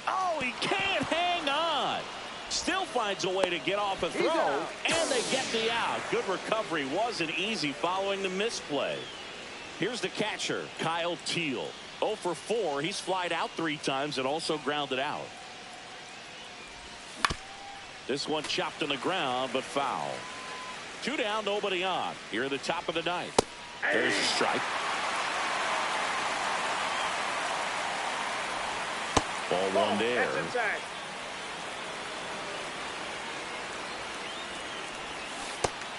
Oh, he can't hang on. Still finds a way to get off a throw, and they get the out. Good recovery. Wasn't easy following the misplay. Here's the catcher, Kyle Teel. 0 for 4. He's flied out 3 times and also grounded out. This one chopped on the ground, but foul. 2 down, nobody on. Here at the top of the 9th. There's a strike. Ball 1 there.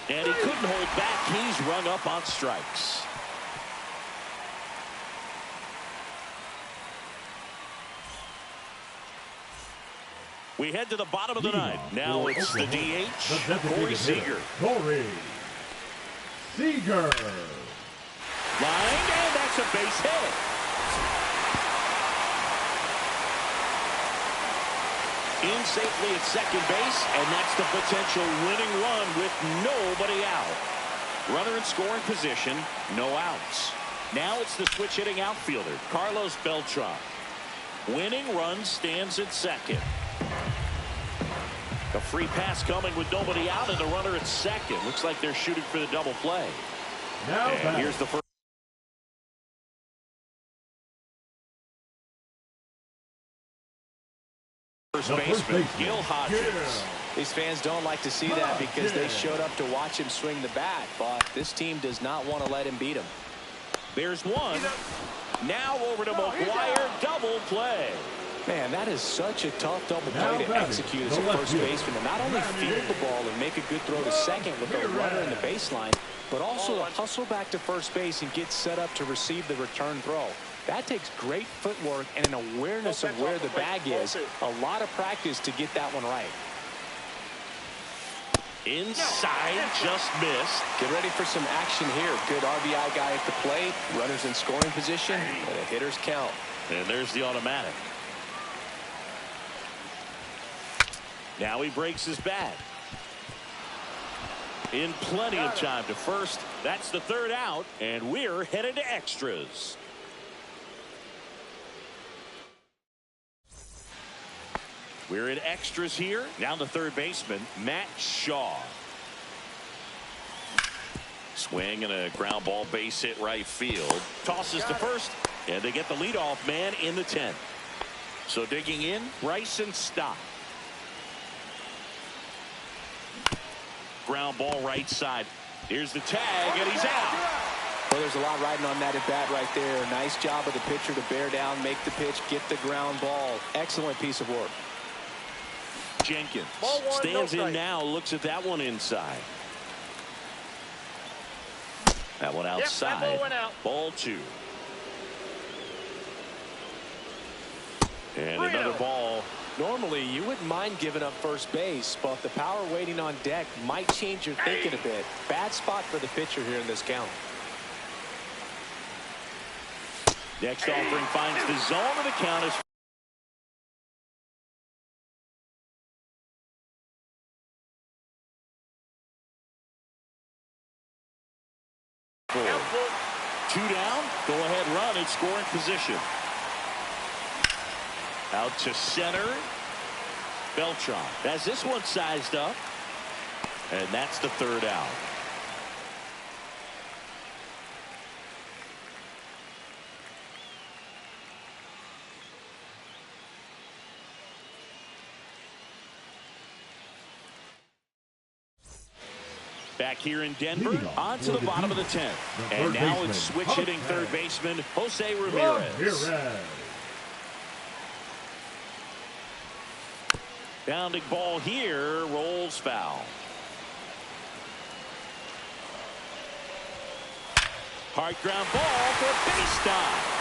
And he couldn't hold back. He's rung up on strikes. We head to the bottom of the 9th. Now it's the DH, Corey Seager. Corey Seager. Line, and that's a base hit. In safely at second base, and that's the potential winning run with nobody out. Runner in scoring position, no outs. Now it's the switch hitting outfielder, Carlos Beltran. Winning run stands at second. A free pass coming with nobody out, and the runner at second. Looks like they're shooting for the double play. Now and here's the first. First baseman, Gil Hodges. Yeah. These fans don't like to see that because they showed up to watch him swing the bat, but this team does not want to let him beat him. There's one. Now over to McGuire. Double play. Man, that is such a tough double play to execute as a first baseman. To not only field the ball and make a good throw to second with a runner in the baseline, but also to hustle back to first base and get set up to receive the return throw. That takes great footwork and an awareness of where the bag is. A lot of practice to get that one right. Inside, just missed. Get ready for some action here. Good RBI guy at the plate. Runners in scoring position. And a hitter's count. And there's the automatic. Now he breaks his bat. In plenty of time to first. That's the 3rd out. And we're headed to extras. We're in extras here. Now the 3rd baseman, Matt Shaw. Swing and a ground ball base hit right field. Tosses to first, and they get the leadoff man in the 10th. So digging in, Bryson Stott. Ground ball right side. Here's the tag, and he's out. Well, there's a lot riding on that at bat right there. Nice job of the pitcher to bear down, make the pitch, get the ground ball. Excellent piece of work. Jenkins stands in now, looks at that one inside. That one outside. That ball went out. Ball 2. And another ball. Normally, you wouldn't mind giving up first base, but the power waiting on deck might change your thinking a bit. Bad spot for the pitcher here in this count. Next offering finds the zone, and the count is full. 2 down. Go ahead run in scoring position. Out to center. Beltran has this one sized up. And that's the 3rd out. Back here in Denver, on to the bottom of the 10th. And now it's switch hitting 3rd baseman, Jose Ramirez. Bounding ball here, rolls foul. Hard ground ball for a base dive.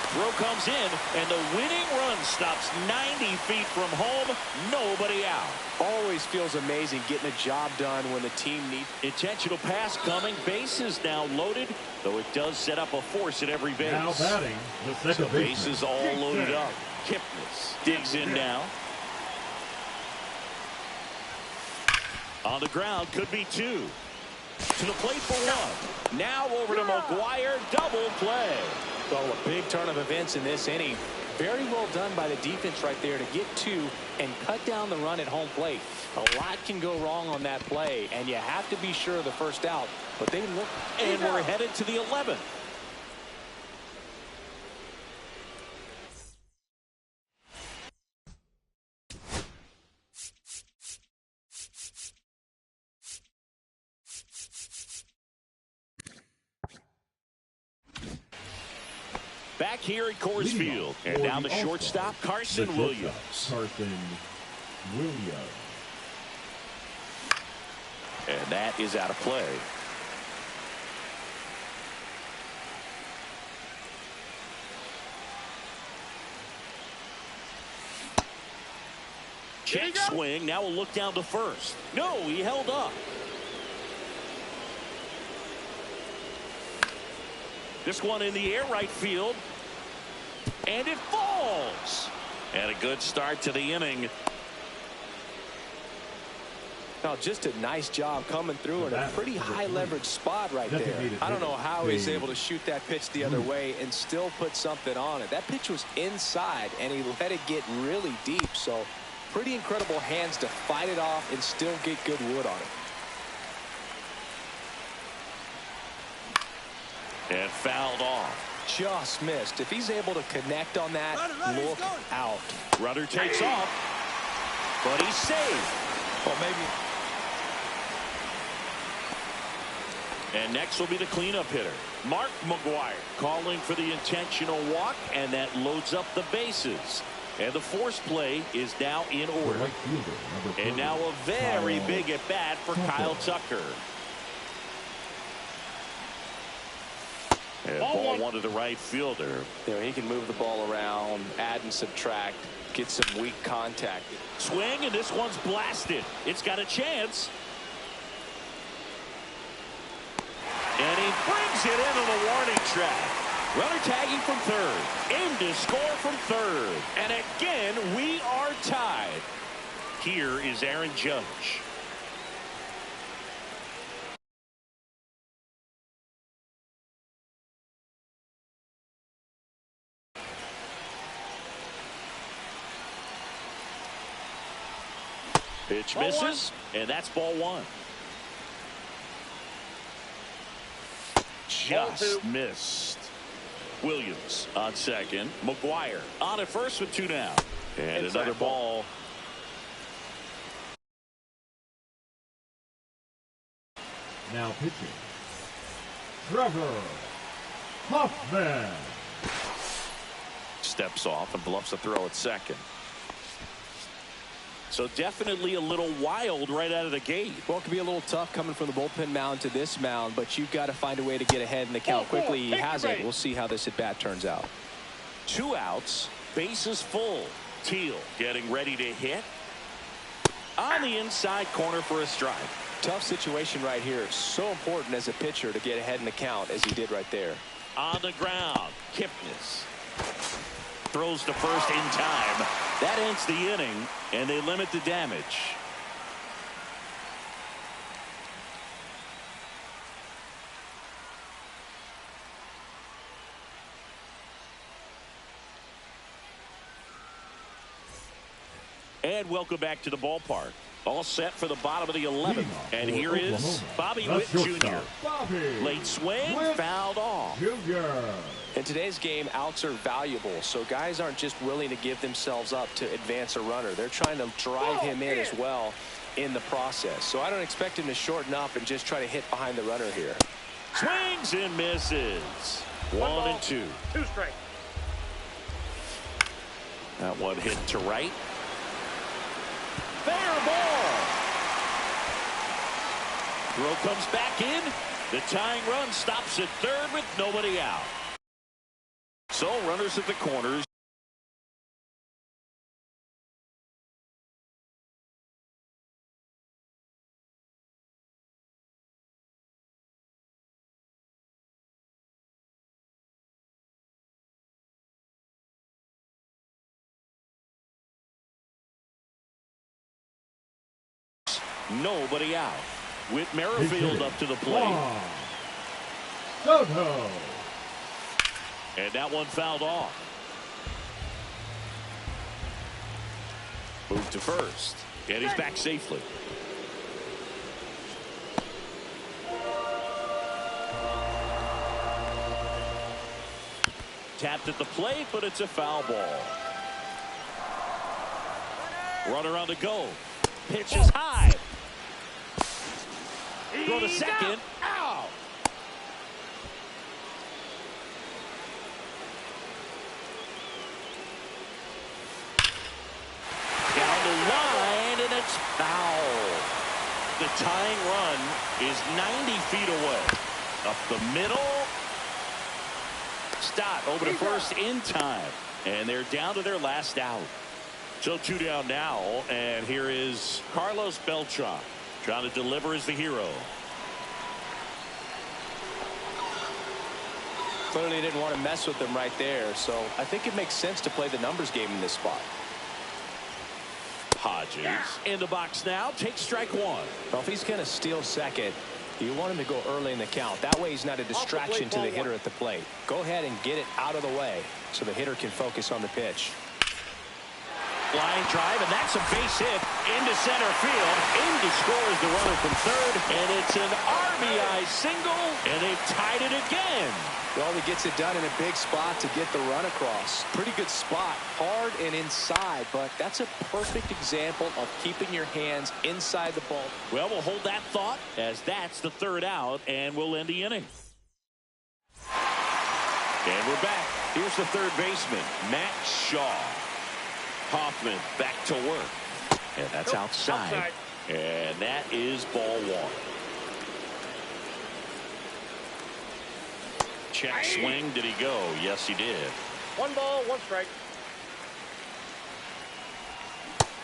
Throw comes in, and the winning run stops 90 feet from home. Nobody out. Always feels amazing getting a job done when the team needs. Intentional pass coming. Bases now loaded, though it does set up a force at every base. Now batting the second baseman. Bases all loaded up. Kipnis digs in now. On the ground, could be 2. To the plate for one. Now over to McGuire. Double play. Well, a big turn of events in this inning. Very well done by the defense right there to get two and cut down the run at home plate. A lot can go wrong on that play, and you have to be sure of the first out. But they look. And we're headed to the 11th. Back here at Coors Field. And now the shortstop, Carson Williams. Carson Williams. And that is out of play. Check swing. Now we'll look down to first. No, he held up. This one in the air right field. And it falls. And a good start to the inning. Now, just a nice job coming through in a pretty high leverage spot right there. I don't know how he's able to shoot that pitch the other way and still put something on it. That pitch was inside, and he let it get really deep. So pretty incredible hands to fight it off and still get good wood on it. And fouled off. Just missed. If he's able to connect on that, look out. Runner takes off, but he's saved. Well, maybe. And next will be the cleanup hitter, Mark McGuire, calling for the intentional walk, and that loads up the bases. And the force play is now in order. And now a very big at bat for Kyle Tucker. And ball one to the right fielder. There, he can move the ball around, add and subtract, get some weak contact. Swing, and this one's blasted. It's got a chance. And he brings it into the warning track. Runner tagging from third. Aim to score from third. And again, we are tied. Here is Aaron Judge. Pitch misses, and that's ball one. Just missed. Williams on second. McGuire on at first with two down. And another ball. Now pitching, Trevor Hoffman. Steps off and bluffs a throw at second. So definitely a little wild right out of the gate. Well, it can be a little tough coming from the bullpen mound to this mound, but you've got to find a way to get ahead in the count quickly. He has it. We'll see how this at bat turns out. 2 outs, bases full. Teal getting ready to hit on the inside corner for a strike. Tough situation right here. So important as a pitcher to get ahead in the count as he did right there. On the ground, Kipnis throws to first in time. That ends the inning, and they limit the damage. And welcome back to the ballpark. All set for the bottom of the 11th. And here is Bobby Witt Jr. Late swing, fouled off. In today's game, outs are valuable, so guys aren't just willing to give themselves up to advance a runner. They're trying to drive him in as well in the process. So I don't expect him to shorten up and just try to hit behind the runner here. Swings and misses. 1 and 2. 2 strike. That one hit to right. Fair ball. Throw comes back in. The tying run stops at third with nobody out. So runners at the corners. Nobody out. Whit Merrifield up to the plate. Juan Soto. And that one fouled off. Move to first. And he's back safely. Tapped at the plate, but it's a foul ball. Runner on the go. Pitch is high. Throw to second. Out. Down the line, and it's foul. The tying run is 90 feet away. Up the middle. Stott over to first in time. And they're down to their last out. So 2 down now. And here is Carlos Beltran. Trying to deliver as the hero. Clearly didn't want to mess with them right there. So I think it makes sense to play the numbers game in this spot. Hodges in the box now. Takes strike one. Well, if he's going to steal second, you want him to go early in the count. That way he's not a distraction to the hitter at the plate. Go ahead and get it out of the way so the hitter can focus on the pitch. Line drive, and that's a base hit into center field. Indy scores the runner from third, and it's an RBI single, and they've tied it again. Well, he gets it done in a big spot to get the run across. Pretty good spot, hard and inside, but that's a perfect example of keeping your hands inside the ball. Well, we'll hold that thought as that's the third out, and we'll end the inning. And we're back. Here's the third baseman, Matt Shaw. Hoffman back to work. And that's outside. And that is ball one. Check swing. Did he go? Yes, he did. 1 ball, 1 strike.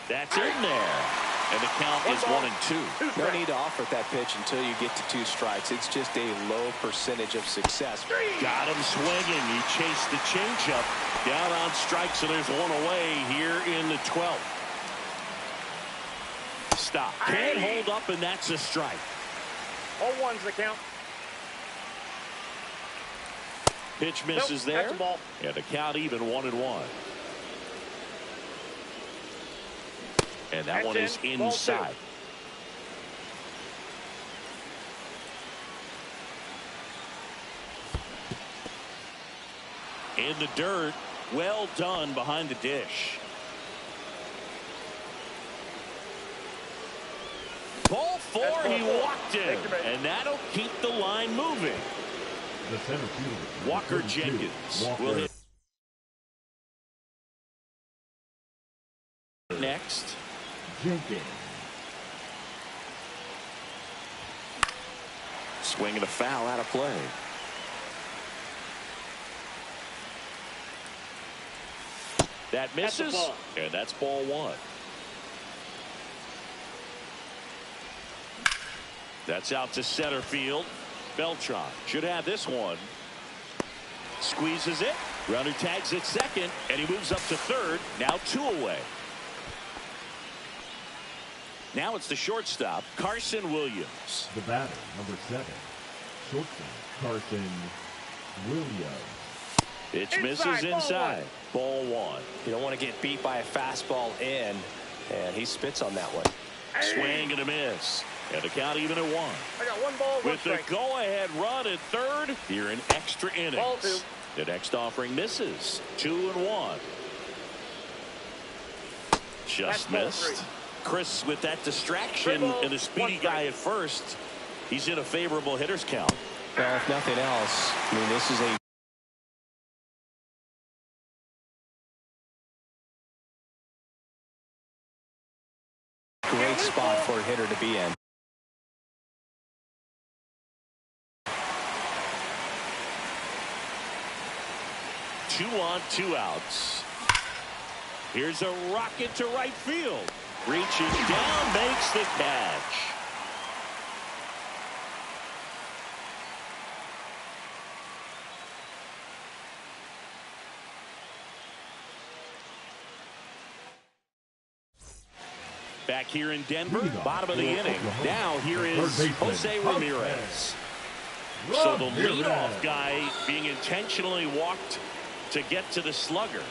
That's in there. And the count is 1 and 2. No need to offer that pitch until you get to 2 strikes. It's just a low percentage of success. Got him swinging. He chased the changeup. Down on strikes, so there's one away here in the 12th. Stop. Can't hold up, and that's a strike. 0-1's the count. Pitch misses there. That's a ball. And the count even 1-1. And that one is inside. In the dirt. Well done behind the dish. Ball 4, he walked it. And that'll keep the line moving. The center fielder, Walker 32, Jenkins Walker will hit next. Jenkins. Swing and a foul out of play. That misses, and that's ball 1. That's out to center field. Beltran should have this one. Squeezes it. Runner tags at second, and he moves up to third. Now 2 away. Now it's the shortstop, Carson Williams. The batter, number 7, shortstop, Carson Williams. Pitch misses inside. Ball 1. You don't want to get beat by a fastball in, and he spits on that one. Swing and a miss. And the count even at 1. I got 1 ball, 1 With the strike. go-ahead run at third, here in extra innings. Ball 2. The next offering misses. 2-1. Just missed. Chris with that distraction and a speedy guy at first. He's in a favorable hitter's count. Well, if nothing else, I mean, this is a great spot for a hitter to be in. Two on, 2 outs. Here's a rocket to right field. Reaching down, makes the catch. Back here in Denver, bottom of the inning. Now here is Jose Ramirez. So the leadoff guy being intentionally walked to get to the slugger.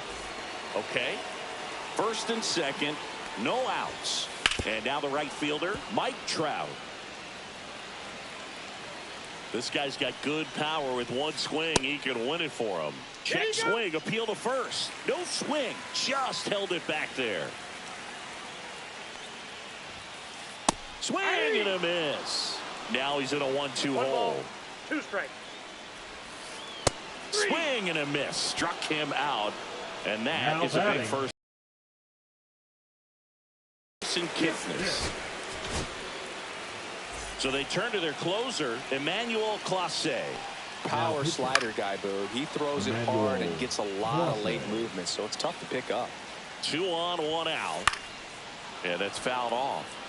Okay. First and second, no outs. And now the right fielder, Mike Trout. This guy's got good power. With one swing, he can win it for him. Check swing, appeal to first. No swing, just held it back there. Swing and a miss. Now he's in a 1-2 hole. 2 strikes. Swing and a miss. Struck him out. And that is a big first. Kipnis. So they turn to their closer, Emmanuel Clase. Power slider guy, Boog. He throws it hard and gets a lot of late movement, so it's tough to pick up. 2 on, 1 out. And that's fouled off.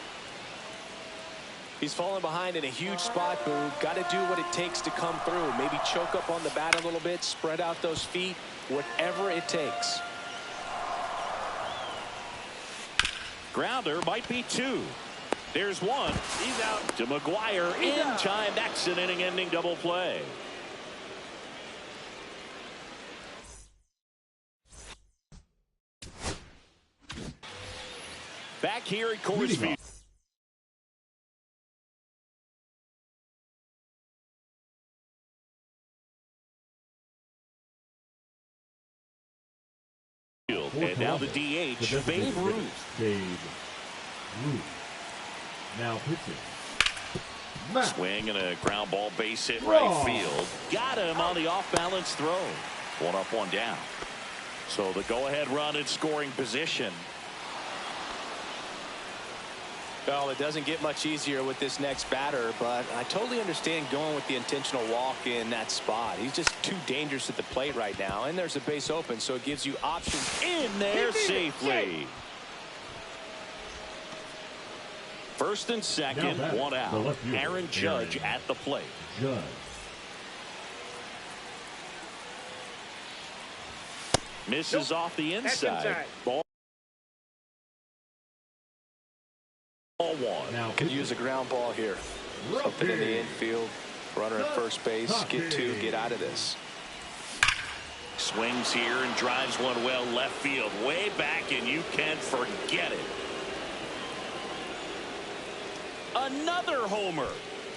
He's falling behind in a huge spot, Boog. Got to do what it takes to come through. Maybe choke up on the bat a little bit, spread out those feet, whatever it takes. Grounder might be 2. There's 1. He's out to McGuire in time. That's an inning-ending double play. Back here at Coors Field. And now the DH, Babe Ruth. Now pitching. Swing and a ground ball, base hit right field. Got him on the off-balance throw. 1 up, 1 down. So the go-ahead run in scoring position. Well, it doesn't get much easier with this next batter, but I totally understand going with the intentional walk in that spot. He's just too dangerous at the plate right now, and there's a base open, so it gives you options. In there safely. First and second, 1 out. Aaron Judge at the plate. Misses off the inside. Ball 1. Now could use a ground ball here. Something in the infield. Runner at first base. Get 2. Get out of this. Swings here and drives one well left field. Way back, and you can forget it. Another homer.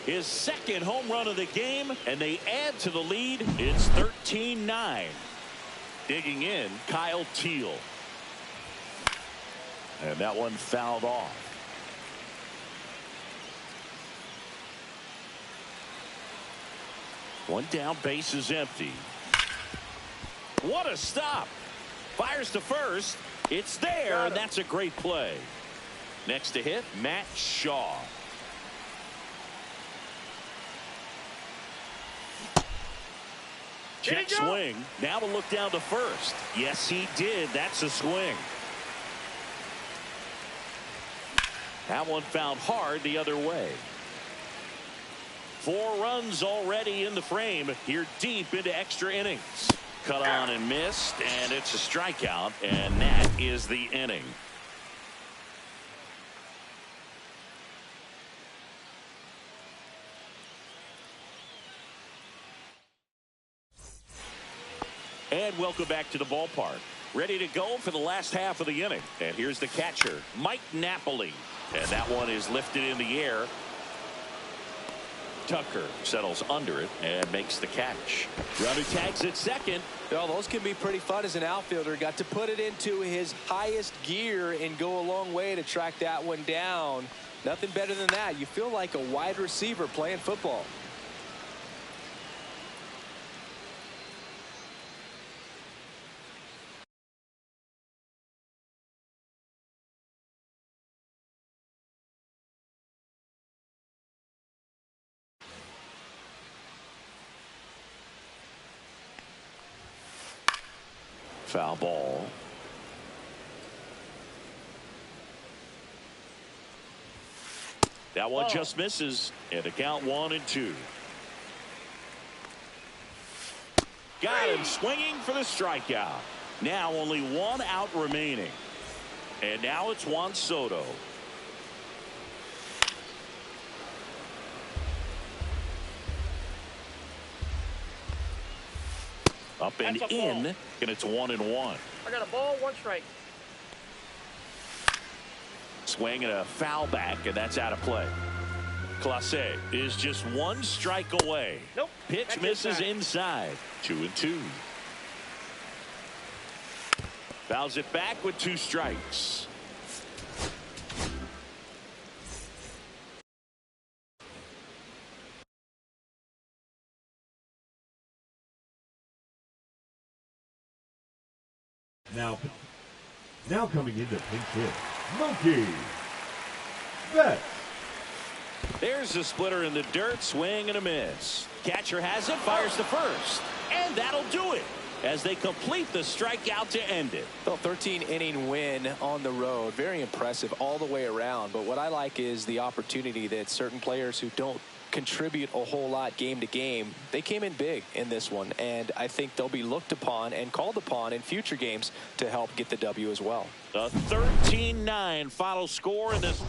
His second home run of the game, and they add to the lead. It's 13-9. Digging in, Kyle Teel. And that one fouled off. One down, base is empty. What a stop. Fires to first. It's there, and that's a great play. Next to hit, Matt Shaw. Check swing. Now to look down to first. Yes, he did. That's a swing. That one found hard the other way. 4 runs already in the frame here deep into extra innings. Cut on and missed, and it's a strikeout, and that is the inning. And welcome back to the ballpark. Ready to go for the last half of the inning. And here's the catcher, Mike Napoli. And that one is lifted in the air. Tucker settles under it and makes the catch. Runner tags at second. Well, those can be pretty fun as an outfielder. Got to put it into his highest gear and go a long way to track that one down. Nothing better than that. You feel like a wide receiver playing football. Foul ball. That one just misses, and the count 1-2. Got him swinging for the strikeout. Now only 1 out remaining. And now it's Juan Soto. Up and in, and it's 1-1. I got a ball, 1 strike. Swing and a foul back, and that's out of play. Clase is just 1 strike away. Nope. Pitch misses inside. 2-2. Fouls it back with 2 strikes. Now coming into pinch hit, Mookie Betts. There's the splitter in the dirt, swing and a miss. Catcher has it, fires to first, and that'll do it as they complete the strikeout to end it. Well, 13-inning win on the road. Very impressive all the way around. But what I like is the opportunity that certain players who don't contribute a whole lot game to game, they came in big in this one, and I think they'll be looked upon and called upon in future games to help get the W as well. A 13-9 final score in this